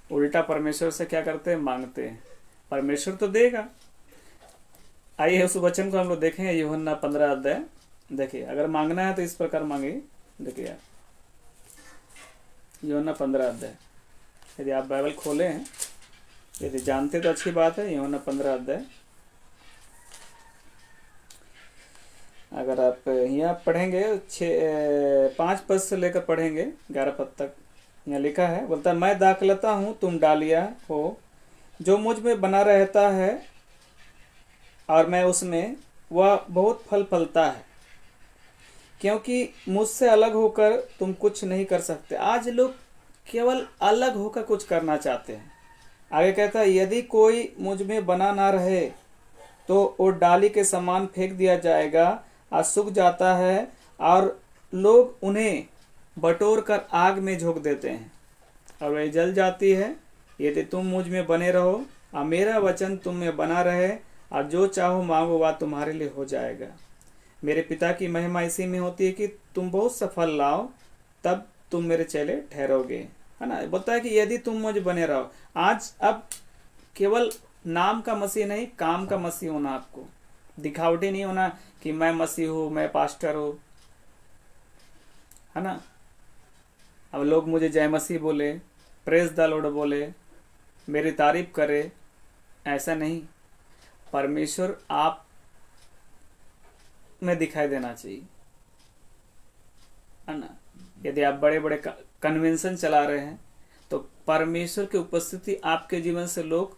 उल्टा परमेश्वर से क्या करते हैं, मांगते हैं। परमेश्वर तो देगा। आइए उस वचन को हम लोग देखेंगे, यूहन्ना 15 अध्याय। देखिए, अगर मांगना है तो इस प्रकार मांगे। देखिए यार, यूहन्ना 15 अध्याय, यदि आप बाइबल खोले हैं, यदि जानते तो अच्छी बात है। यूहन्ना 15 अध्याय, अगर आप यहाँ पढ़ेंगे 5 पद से लेकर पढ़ेंगे 11 पद तक, यहाँ लिखा है, बोलता है, मैं दाखलता हूँ, तुम डालियाँ हो। जो मुझ में बना रहता है और मैं उसमें, वह बहुत फल फलता है, क्योंकि मुझसे अलग होकर तुम कुछ नहीं कर सकते। आज लोग केवल अलग होकर कुछ करना चाहते हैं। आगे कहता है, यदि कोई मुझ में बना ना रहे तो वो डाली के समान फेंक दिया जाएगा और सूख जाता है, और लोग उन्हें बटोर कर आग में झोंक देते हैं और वह जल जाती है। यदि तुम मुझ में बने रहो और मेरा वचन तुम में बना रहे, और जो चाहो मांगो वह तुम्हारे लिए हो जाएगा। मेरे पिता की महिमा इसी में होती है कि तुम बहुत सा फल लाओ, तब तुम मेरे चेले ठहरोगे, है ना। बोलता है कि यदि तुम मुझ बने रहो। आज अब केवल नाम का मसीह नहीं, काम का मसीह होना। आपको दिखावटी नहीं होना कि मैं मसीह हूँ, मैं पास्टर हूँ, है ना। अब लोग मुझे जय मसीह बोले, प्रेज द लॉर्ड बोले, मेरी तारीफ करे, ऐसा नहीं। परमेश्वर आप में दिखाई देना चाहिए, है ना। यदि आप बड़े बड़े कन्वेंशन चला रहे हैं तो परमेश्वर की उपस्थिति आपके जीवन से लोग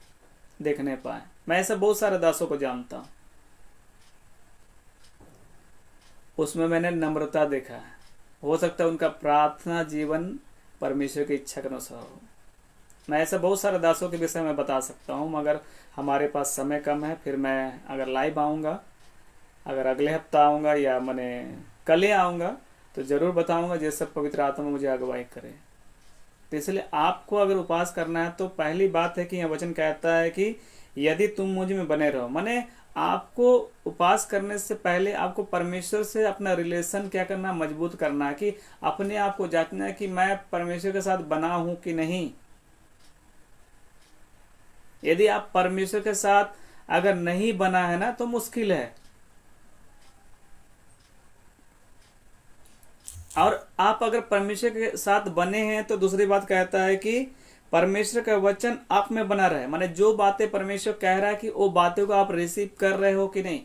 देखने पाए। मैं ऐसा बहुत सारे दासों को जानता हूं, उसमें मैंने नम्रता देखा है। हो सकता है उनका प्रार्थना जीवन परमेश्वर की इच्छा के अनुसार हो। मैं ऐसा बहुत सारे दासों के विषय में बता सकता हूँ, मगर हमारे पास समय कम है। फिर मैं अगर लाइव आऊँगा, अगर अगले हफ्ता आऊँगा या मैंने कल ही आऊँगा, तो ज़रूर बताऊँगा, जैसे पवित्र आत्मा मुझे अगुवाई करे। तो इसलिए आपको अगर उपवास करना है तो पहली बात है कि यह वचन कहता है कि यदि तुम मुझ में बने रहो, माने आपको उपवास करने से पहले आपको परमेश्वर से अपना रिलेशन क्या करना, मजबूत करना है, कि अपने आप को जांचना है कि मैं परमेश्वर के साथ बना हूं कि नहीं। यदि आप परमेश्वर के साथ अगर नहीं बना है ना, तो मुश्किल है। और आप अगर परमेश्वर के साथ बने हैं तो दूसरी बात कहता है कि परमेश्वर का वचन आप में बना रहे, माने जो बातें परमेश्वर कह रहा है कि वो बातें को आप रिसीव कर रहे हो कि नहीं,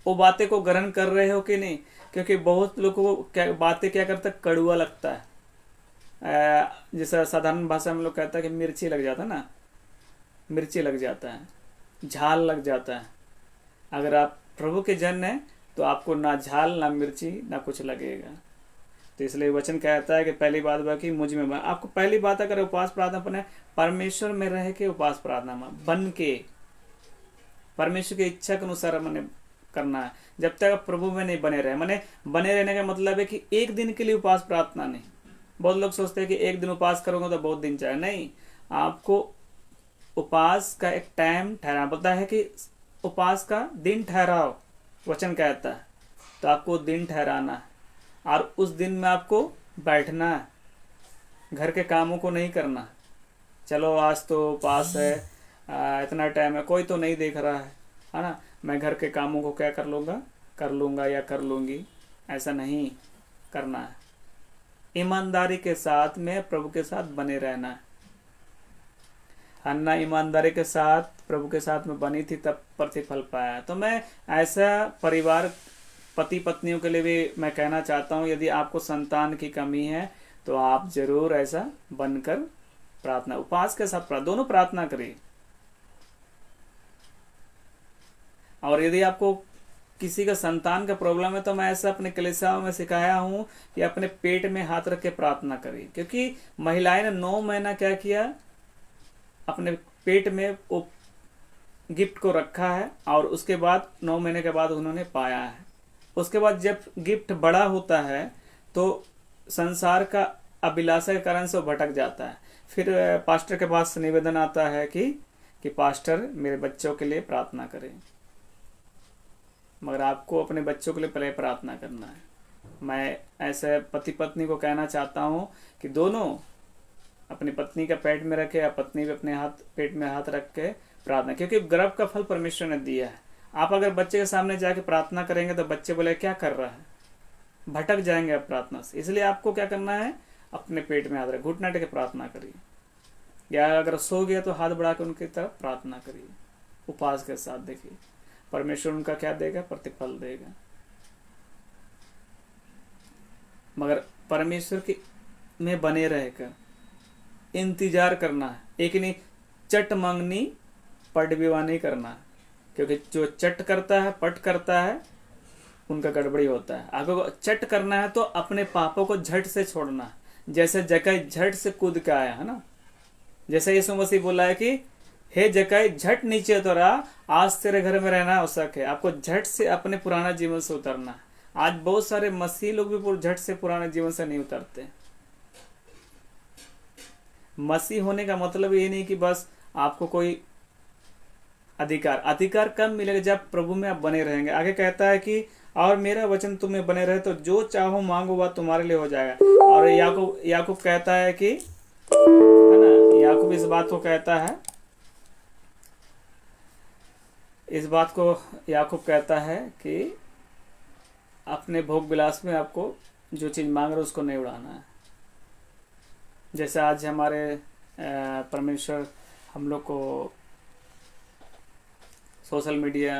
वो बातें को ग्रहण कर रहे हो कि नहीं। क्योंकि बहुत लोगों को बातें क्या करता है, कड़वा लगता है। जैसा साधारण भाषा में लोग कहता है कि मिर्ची लग जाता है ना, मिर्ची लग जाता है, झाल लग जाता है। अगर आप प्रभु के जन हैं तो आपको ना झाल ना मिर्ची ना कुछ लगेगा। तो इसलिए वचन कहता है कि पहली बात बाकी मुझ में आपको पहली बात अगर उपवास प्रार्थना बने, परमेश्वर में रह के उपवास प्रार्थना बन के परमेश्वर की इच्छा के अनुसार मैंने करना है। जब तक आप प्रभु में नहीं बने रहे, मैंने बने रहने का मतलब है कि एक दिन के लिए उपवास प्रार्थना नहीं। बहुत लोग सोचते हैं कि एक दिन उपवास करोगे तो बहुत दिन चाहिए, नहीं। आपको उपवास का एक टाइम ठहराना पड़ता है कि उपवास का दिन ठहराओ, वचन कहता है। तो आपको दिन ठहराना है और उस दिन में आपको बैठना है, घर के कामों को नहीं करना। चलो आज तो उपवास है, इतना टाइम है, कोई तो नहीं देख रहा है ना, मैं घर के कामों को क्या कर लूँगा या कर लूँगी, ऐसा नहीं करना है। ईमानदारी के साथ में प्रभु के साथ बने रहना है। हन्ना ईमानदारी के साथ प्रभु के साथ में बनी थी, तब प्रतिफल पाया। तो मैं ऐसा परिवार पति पत्नियों के लिए भी मैं कहना चाहता हूँ, यदि आपको संतान की कमी है तो आप जरूर ऐसा बनकर प्रार्थना, उपवास के साथ दोनों प्रार्थना करिए। और यदि आपको किसी का संतान का प्रॉब्लम है तो मैं ऐसा अपने कलीसियाओं में सिखाया हूँ कि अपने पेट में हाथ रख के प्रार्थना करिए। क्योंकि महिलाएं ने 9 महीना क्या किया, अपने पेट में वो गिफ्ट को रखा है, और उसके बाद 9 महीने के बाद उन्होंने पाया है। उसके बाद जब गिफ्ट बड़ा होता है तो संसार का अभिलाषा के कारण से वो भटक जाता है। फिर पास्टर के पास निवेदन आता है कि पास्टर मेरे बच्चों के लिए प्रार्थना करें। मगर आपको अपने बच्चों के लिए पहले प्रार्थना करना है। मैं ऐसे पति पत्नी को कहना चाहता हूँ कि दोनों अपनी पत्नी का पेट में रखे या पत्नी भी अपने पेट में हाथ रख के प्रार्थना, क्योंकि गर्भ का फल परमेश्वर ने दिया है। आप अगर बच्चे के सामने जाके प्रार्थना करेंगे तो बच्चे बोले क्या कर रहा है, भटक जाएंगे आप प्रार्थना से। इसलिए आपको क्या करना है, अपने पेट में हाथ रख, घुटना टेक के प्रार्थना करिए, या अगर सो गया तो हाथ बढ़ा के उनकी तरफ प्रार्थना करिए उपवास के साथ। देखिए परमेश्वर उनका क्या देगा, प्रतिफल देगा। मगर परमेश्वर की में बने रहकर इंतजार करना है, एक नहीं चट मांगनी पट विवाह नहीं करना है, क्योंकि जो चट करता है पट करता है उनका गड़बड़ी होता है। अगर चट करना है तो अपने पापों को झट से छोड़ना है, जैसे जक्कई झट से कूद के आया है ना। जैसे यीशु मसीह बोला है कि हे जक्कई झट नीचे उतरा, आज तेरे घर में रहना आवश्यक है। आपको झट से अपने पुराना जीवन से उतरना है। आज बहुत सारे मसीह लोग भी झट से पुराने जीवन से नहीं उतरते। मसीह होने का मतलब ये नहीं कि बस आपको कोई अधिकार कब मिलेगा, जब प्रभु में आप बने रहेंगे। आगे कहता है कि और मेरा वचन तुम्हें बने रहे तो जो चाहो मांगो वह तुम्हारे लिए हो जाएगा। और याकूब कहता है कि, है ना, याकूब इस बात को कहता है, इस बात को याकूब कहता है कि अपने भोग विलास में आपको जो चीज मांग रहे उसको नहीं उड़ाना है। जैसे आज हमारे परमेश्वर हम लोग को सोशल मीडिया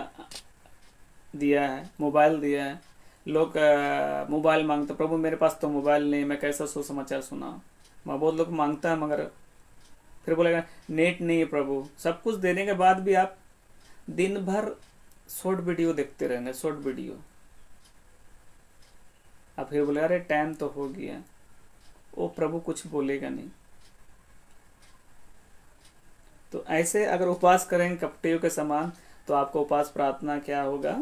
दिया है, मोबाइल दिया है। लोग मोबाइल मांगते, प्रभु मेरे पास तो मोबाइल नहीं, मैं कैसा सुसमाचार सुनाऊं। मैं बहुत लोग मांगता है, मगर फिर बोलेगा नेट नहीं है। प्रभु सब कुछ देने के बाद भी आप दिन भर शॉर्ट वीडियो देखते रहेंगे, शॉर्ट वीडियो। अब फिर बोले अरे टाइम तो हो गया, वो प्रभु कुछ बोलेगा नहीं। तो ऐसे अगर उपवास करेंगे कपटियों के समान तो आपको उपवास प्रार्थना क्या होगा,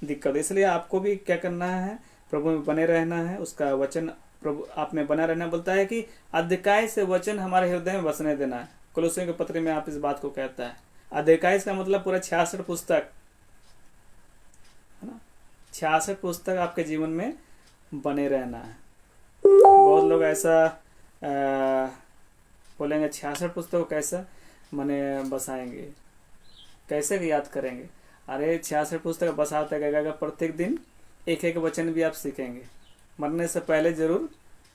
दिक्कत। इसलिए आपको भी क्या करना है, प्रभु में बने रहना है। उसका वचन प्रभु आप में बना रहना बोलता है कि अध्याय से वचन हमारे हृदय में बसने देना है। कुलुस्सियों के पत्र में आप इस बात को कहता है। अध्याय का मतलब पूरा 66 पुस्तक है ना, 66 पुस्तक आपके जीवन में बने रहना है। बहुत लोग ऐसा बोलेंगे 66 पुस्तक को कैसा मने बसाएंगे, कैसे याद करेंगे। अरे 66 पुस्तक बसाते गएगा, प्रत्येक दिन एक एक वचन भी आप सीखेंगे। मरने से पहले जरूर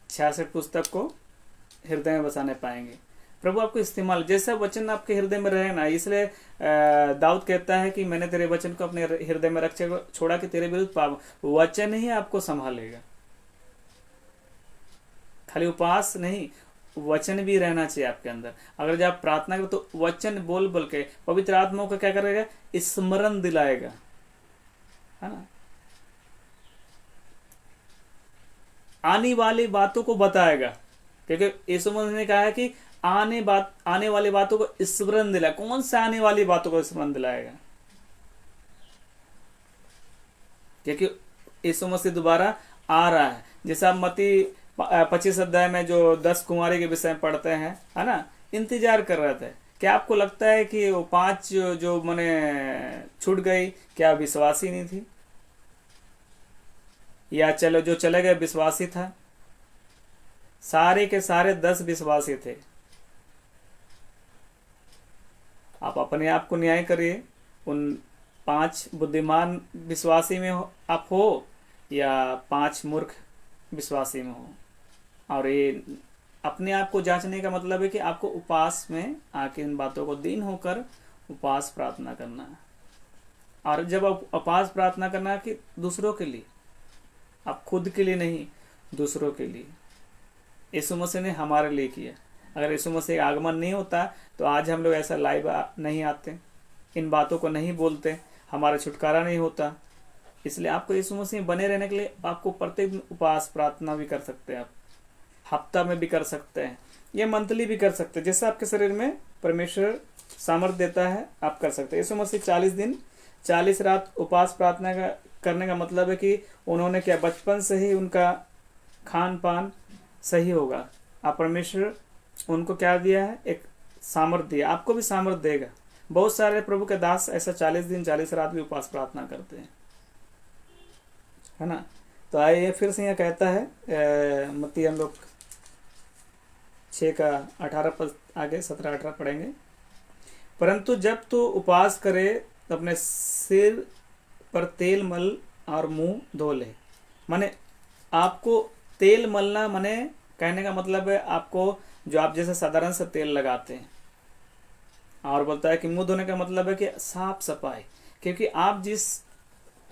66 पुस्तक को हृदय में बसाने पाएंगे। प्रभु आपको इस्तेमाल, जैसा वचन आपके हृदय में रहे ना। इसलिए दाऊद कहता है कि मैंने तेरे वचन को अपने हृदय में रख छोड़ा कि तेरे विरुद्ध पाप। वचन ही आपको संभालेगा, खाली उपवास नहीं, वचन भी रहना चाहिए आपके अंदर। अगर जब आप प्रार्थना करो तो वचन बोल बोल के पवित्र आत्मा को क्या करेगा, स्मरण दिलाएगा, है ना, आने वाली बातों को बताएगा। क्योंकि यीशु मसीह ने कहा है कि आने वाली बातों को स्मरण दिलाए। कौन सा आने वाली बातों को स्मरण दिलाएगा, क्योंकि यीशु मसीह दोबारा आ रहा है। जैसा आप मत्ती 25 अध्याय में जो 10 कुंवारी के विषय में पढ़ते हैं, है ना, इंतजार कर रहे थे। क्या आपको लगता है कि वो 5 जो मने छूट गई, क्या विश्वासी नहीं थी, या चलो जो चले गए विश्वासी था? सारे के सारे 10 विश्वासी थे। आप अपने आप को न्याय करिए, उन 5 बुद्धिमान विश्वासी में आप हो या 5 मूर्ख विश्वासी में हो। और ये अपने आप को जांचने का मतलब है कि आपको उपवास में आके इन बातों को दिन होकर उपवास प्रार्थना करना है। और जब आप उपवास प्रार्थना करना है कि दूसरों के लिए, आप खुद के लिए नहीं, दूसरों के लिए। यीशु मसीह ने हमारे लिए किया। अगर यीशु मसीह का आगमन नहीं होता तो आज हम लोग ऐसा लाइव नहीं आते, इन बातों को नहीं बोलते, हमारा छुटकारा नहीं होता। इसलिए आपको यीशु मसीह में बने रहने के लिए आपको प्रत्येक दिन उपवास प्रार्थना भी कर सकते हैं, आप हफ्ता में भी कर सकते हैं, या मंथली भी कर सकते हैं। जैसे आपके शरीर में परमेश्वर सामर्थ्य देता है आप कर सकते हैं। यीशु मसीह 40 दिन 40 रात उपवास प्रार्थना करने का मतलब है कि उन्होंने क्या, बचपन से ही उनका खान पान सही होगा। आप परमेश्वर उनको क्या दिया है, एक सामर्थ्य दिया, आपको भी सामर्थ्य देगा। बहुत सारे प्रभु के दास ऐसा 40 दिन 40 रात भी उपवास प्रार्थना करते हैं, है ना। तो आइए फिर से यहाँ कहता है मत्ती हम लोग 6 का 18 पद आगे 17-18 पढ़ेंगे। परंतु जब तू उपवास करे तो अपने सिर पर तेल मल और मुंह धो ले। माने आपको तेल मलना, माने कहने का मतलब है आपको जो आप जैसे साधारण से तेल लगाते हैं, और बोलता है कि मुंह धोने का मतलब है कि साफ सफाई, क्योंकि आप जिस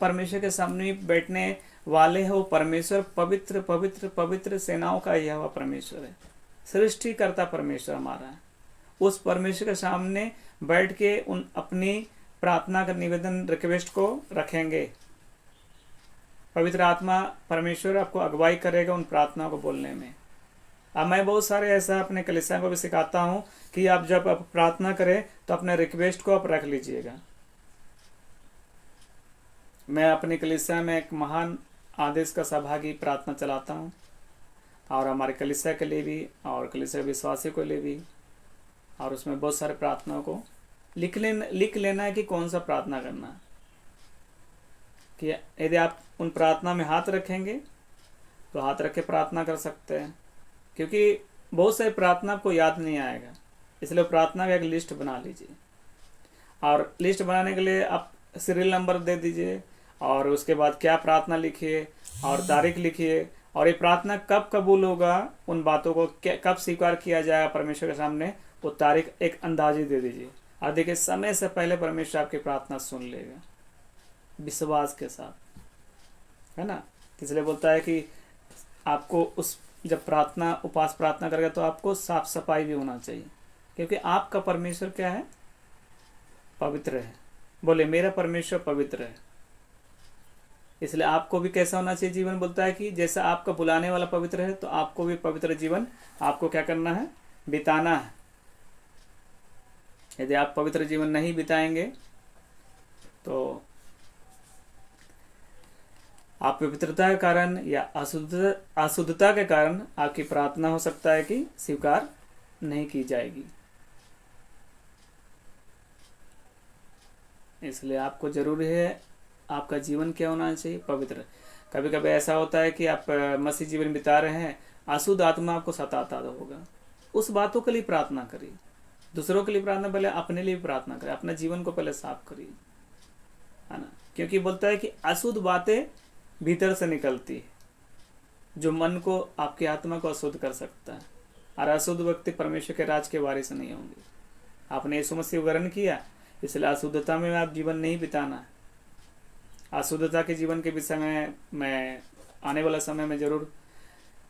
परमेश्वर के सामने बैठने वाले हैं वो परमेश्वर पवित्र पवित्र पवित्र सेनाओं का यह हुआ परमेश्वर है, सृष्टिकर्ता परमेश्वर हमारा है। उस परमेश्वर के सामने बैठ के उन अपनी प्रार्थना का निवेदन रिक्वेस्ट को रखेंगे। पवित्र आत्मा परमेश्वर आपको अगुवाई करेगा उन प्रार्थनाओं को बोलने में। अब मैं बहुत सारे ऐसा अपने कलीसिया को भी सिखाता हूँ कि आप जब आप प्रार्थना करें तो अपने रिक्वेस्ट को आप रख लीजिएगा। मैं अपनी कलीसिया में एक महान आदेश का सहभागी प्रार्थना चलाता हूँ, और हमारे कलीसिया के लिए भी और कलीसिया विश्वासियों के लिए भी, और उसमें बहुत सारे प्रार्थनाओं को लिख लेना है कि कौन सा प्रार्थना करना है। कि यदि आप उन प्रार्थना में हाथ रखेंगे तो हाथ रख के प्रार्थना कर सकते हैं, क्योंकि बहुत सारी प्रार्थना आपको याद नहीं आएगा, इसलिए प्रार्थना का एक लिस्ट बना लीजिए। और लिस्ट बनाने के लिए आप सीरियल नंबर दे दीजिए, और उसके बाद क्या प्रार्थना लिखिए और तारीख लिखिए, और ये प्रार्थना कब कबूल होगा, उन बातों को कब स्वीकार किया जाएगा परमेश्वर के सामने, वो तारीख एक अंदाजे दे दीजिए। और देखिए समय से पहले परमेश्वर आपकी प्रार्थना सुन लेगा विश्वास के साथ, है ना। इसलिए बोलता है कि आपको उस जब प्रार्थना उपवास प्रार्थना करेगा तो आपको साफ सफाई भी होना चाहिए, क्योंकि आपका परमेश्वर क्या है, पवित्र है। बोले मेरा परमेश्वर पवित्र है, इसलिए आपको भी कैसा होना चाहिए जीवन। बोलता है कि जैसा आपका बुलाने वाला पवित्र है तो आपको भी पवित्र जीवन आपको क्या करना है, बिताना है। यदि आप पवित्र जीवन नहीं बिताएंगे तो आप पवित्रता के कारण या अशुद्धता के कारण आपकी प्रार्थना हो सकता है कि स्वीकार नहीं की जाएगी। इसलिए आपको जरूरी है आपका जीवन क्या होना चाहिए, पवित्र। कभी कभी ऐसा होता है कि आप मसीह जीवन बिता रहे हैं, अशुद्ध आत्मा आपको सताता होगा, उस बातों के लिए प्रार्थना करिए। दूसरों के लिए प्रार्थना पहले अपने लिए प्रार्थना करें, अपने जीवन को पहले साफ करिए, है ना। क्योंकि बोलता है कि अशुद्ध बातें भीतर से निकलती है, जो मन को आपकी आत्मा को अशुद्ध कर सकता है, और अशुद्ध व्यक्ति परमेश्वर के राज के वारिस नहीं होंगे। आपने यीशु मसीह ग्रहण किया, इसलिए अशुद्धता में आप जीवन नहीं बिताना है। अशुद्धता के जीवन के विषय में मैं आने वाला समय में जरूर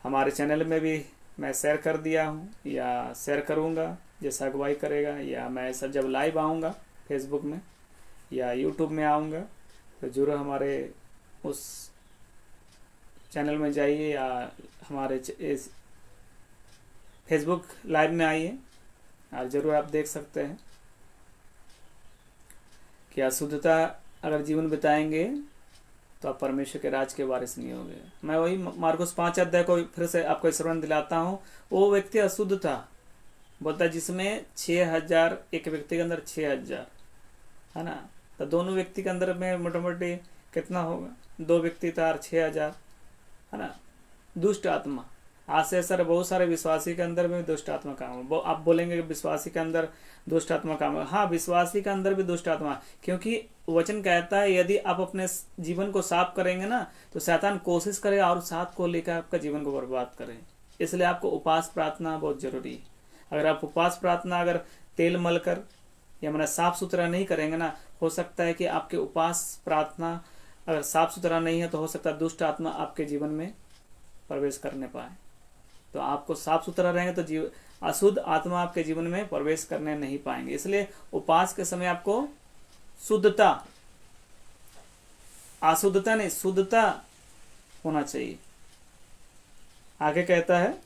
हमारे चैनल में भी मैं शेयर कर दिया हूँ या शेयर करूँगा, जैसा अगुवाई करेगा, या मैं ऐसा जब लाइव आऊँगा फेसबुक में या यूट्यूब में आऊँगा तो जरूर हमारे उस चैनल में जाइए या हमारे इस फेसबुक लाइव में आइए, और ज़रूर आप देख सकते हैं कि अशुद्धता अगर जीवन बिताएंगे तो आप परमेश्वर के राज के वारिस नहीं होंगे। मैं वही मार्कुस 5 अध्याय को फिर से आपको स्मरण दिलाता हूँ। वो व्यक्ति अशुद्ध था, बोलता है जिसमें 6000, एक व्यक्ति के अंदर 6000, है ना। तो दोनों व्यक्ति के अंदर में मोटामोटी कितना होगा, 2 व्यक्ति था और 6000, है ना। दुष्ट आत्मा आज से सर बहुत सारे विश्वासी के अंदर में दुष्ट आत्मा काम है। आप बोलेंगे कि विश्वासी के अंदर दुष्ट आत्मा काम है, हाँ विश्वासी के अंदर भी दुष्ट आत्मा, क्योंकि वचन कहता है यदि आप अपने जीवन को साफ करेंगे ना तो शैतान कोशिश करेगा और साथ को लेकर आपका जीवन को बर्बाद करे। इसलिए आपको उपवास प्रार्थना बहुत जरूरी है। अगर आप उपवास प्रार्थना अगर तेल मल कर या मैंने साफ सुथरा नहीं करेंगे ना, हो सकता है कि आपके उपवास प्रार्थना अगर साफ सुथरा नहीं है तो हो सकता है दुष्ट आत्मा आपके जीवन में प्रवेश करने पाए। तो आपको साफ सुथरा रहेंगे तो अशुद्ध आत्मा आपके जीवन में प्रवेश करने नहीं पाएंगे। इसलिए उपवास के समय आपको शुद्धता, अशुद्धता नहीं, शुद्धता होना चाहिए। आगे कहता है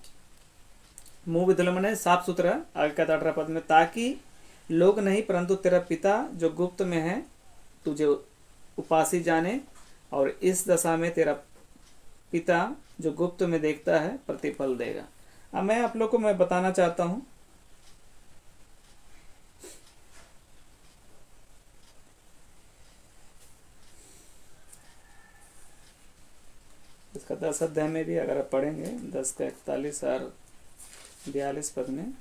मुंह भी धुले मने साफ सुथरा, आगे कहता 18 पद में, ताकि लोग नहीं परंतु तेरा पिता जो गुप्त में है तुझे उपासी जाने, और इस दशा में तेरा पिता जो गुप्त में देखता है प्रतिफल देगा। अब मैं आप लोग को मैं बताना चाहता हूँ, इसका 10 अध्याय में भी अगर आप पढ़ेंगे 10 का 41 और 42 पद में,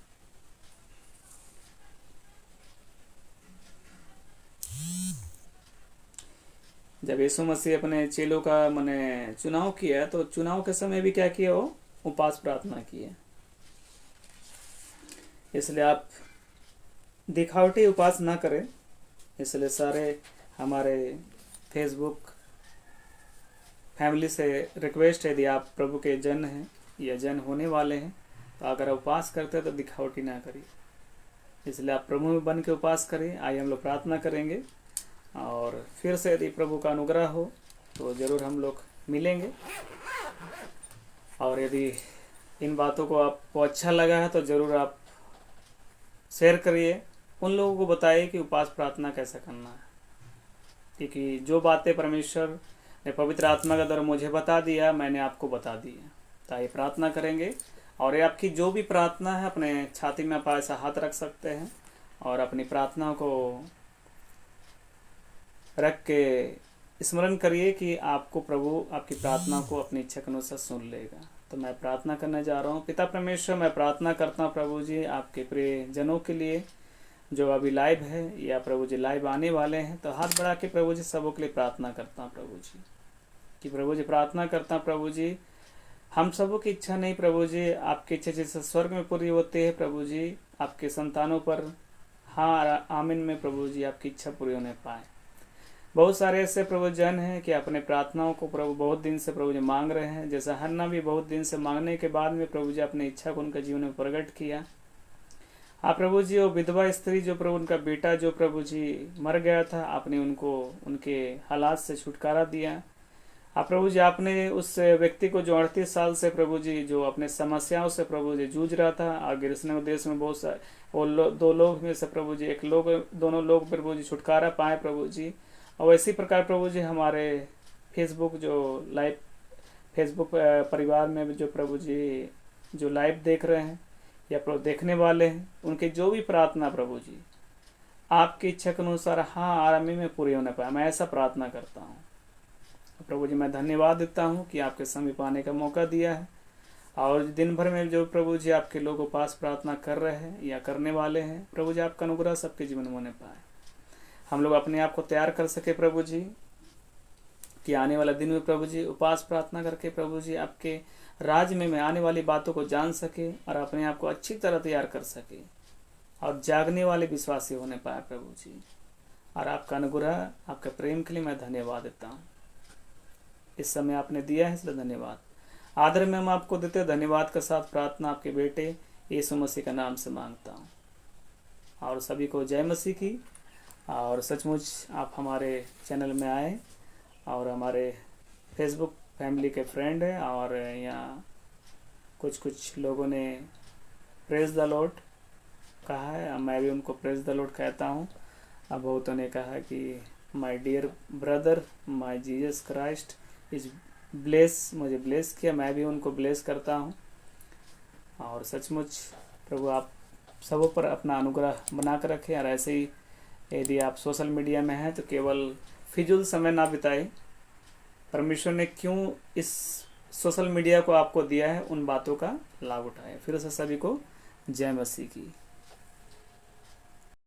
जब यीशु मसीह अपने चेलों का मैंने चुनाव किया तो चुनाव के समय भी क्या किया, वो उपवास प्रार्थना किए। इसलिए आप दिखावटी उपवास ना करें। इसलिए सारे हमारे फेसबुक फैमिली से रिक्वेस्ट है, यदि आप प्रभु के जन हैं या जन होने वाले हैं तो अगर उपवास करते हैं तो दिखावटी ना करिए। इसलिए आप प्रभु में बन के उपवास करें। आइए हम लोग प्रार्थना करेंगे और फिर से यदि प्रभु का अनुग्रह हो तो ज़रूर हम लोग मिलेंगे। और यदि इन बातों को आपको अच्छा लगा है तो ज़रूर आप शेयर करिए, उन लोगों को बताइए कि उपवास प्रार्थना कैसे करना है, क्योंकि जो बातें परमेश्वर ने पवित्र आत्मा के द्वारा मुझे बता दिया मैंने आपको बता दी है। तो आइए प्रार्थना करेंगे। और ये आपकी जो भी प्रार्थना है अपने छाती में आप ऐसा हाथ रख सकते हैं और अपनी प्रार्थना को रख के स्मरण करिए कि आपको प्रभु आपकी प्रार्थना को अपनी इच्छा के अनुसार सुन लेगा। तो मैं प्रार्थना करने जा रहा हूँ। पिता परमेश्वर, मैं प्रार्थना करता हूँ प्रभु जी आपके प्रिय जनों के लिए जो अभी लाइव है या प्रभु जी लाइव आने वाले हैं। तो हाथ बढ़ा के प्रभु जी सबों के लिए प्रार्थना करता हूँ प्रभु जी, कि प्रभु जी प्रार्थना करता हूँ प्रभु जी हम सबों की इच्छा नहीं प्रभु जी, आपकी इच्छा जैसे स्वर्ग में पूरी होती है प्रभु जी, आपके संतानों पर हाँ आमीन में प्रभु जी आपकी इच्छा पूरी होने पाए। बहुत सारे ऐसे प्रभु जन हैं कि अपने प्रार्थनाओं को प्रभु बहुत दिन से प्रभु जी मांग रहे हैं। जैसे हन्ना भी बहुत दिन से मांगने के बाद में प्रभु जी अपनी इच्छा को उनके जीवन में प्रकट किया। हाँ प्रभु जी, वो विधवा स्त्री जो प्रभु उनका बेटा जो प्रभु जी मर गया था, आपने उनको उनके हालात से छुटकारा दिया। हाँ प्रभु जी, आपने उस व्यक्ति को जो 38 साल से प्रभु जी जो अपने समस्याओं से प्रभु जी जूझ रहा था और गिरसने देश में बहुत सारे वो दो लोग में से प्रभु जी एक लोग दोनों लोग प्रभु जी छुटकारा पाए प्रभु जी। और इसी प्रकार प्रभु जी हमारे फेसबुक जो लाइव फेसबुक परिवार में जो प्रभु जी जो लाइव देख रहे हैं या प्रभु देखने वाले हैं, उनकी जो भी प्रार्थना प्रभु जी आपकी इच्छा के अनुसार हाँ आरामी में पूरी होने पाए, मैं ऐसा प्रार्थना करता हूँ प्रभु जी। मैं धन्यवाद देता हूँ कि आपके समीप आने का मौका दिया है। और दिन भर में जो प्रभु जी आपके लोग उपास प्रार्थना कर रहे हैं या करने वाले हैं प्रभु जी, आपका अनुग्रह सबके जीवन में होने पाए। हम लोग अपने आप को तैयार कर सके प्रभु जी कि आने वाला दिन में प्रभु जी उपास प्रार्थना करके प्रभु जी आपके राज्य में मैं आने वाली बातों को जान सके और अपने आप को अच्छी तरह तैयार कर सके और जागने वाले विश्वासी होने पाए प्रभु जी। और आपका अनुग्रह आपके प्रेम के लिए मैं धन्यवाद देता हूँ। इस समय आपने दिया है इसलिए धन्यवाद। आदर में हम आपको देते धन्यवाद के साथ प्रार्थना आपके बेटे यीशु मसीह का नाम से मांगता हूँ। और सभी को जय मसीह की। और सचमुच आप हमारे चैनल में आए और हमारे फेसबुक फैमिली के फ्रेंड हैं और यहाँ कुछ लोगों ने प्रेज द लॉर्ड कहा है, मैं भी उनको प्रेज द लॉर्ड कहता हूँ। अब बहुतों ने कहा कि my dear brother my Jesus Christ is bless, मुझे ब्लेस किया, मैं भी उनको ब्लेस करता हूँ। और सचमुच प्रभु आप सबों पर अपना अनुग्रह बना कर रखें। और ऐसे ही यदि आप सोशल मीडिया में हैं तो केवल फिजूल समय ना बिताएं। परमेश्वर ने क्यों इस सोशल मीडिया को आपको दिया है उन बातों का लाभ उठाएं। फिर से सभी को जय मसीह की।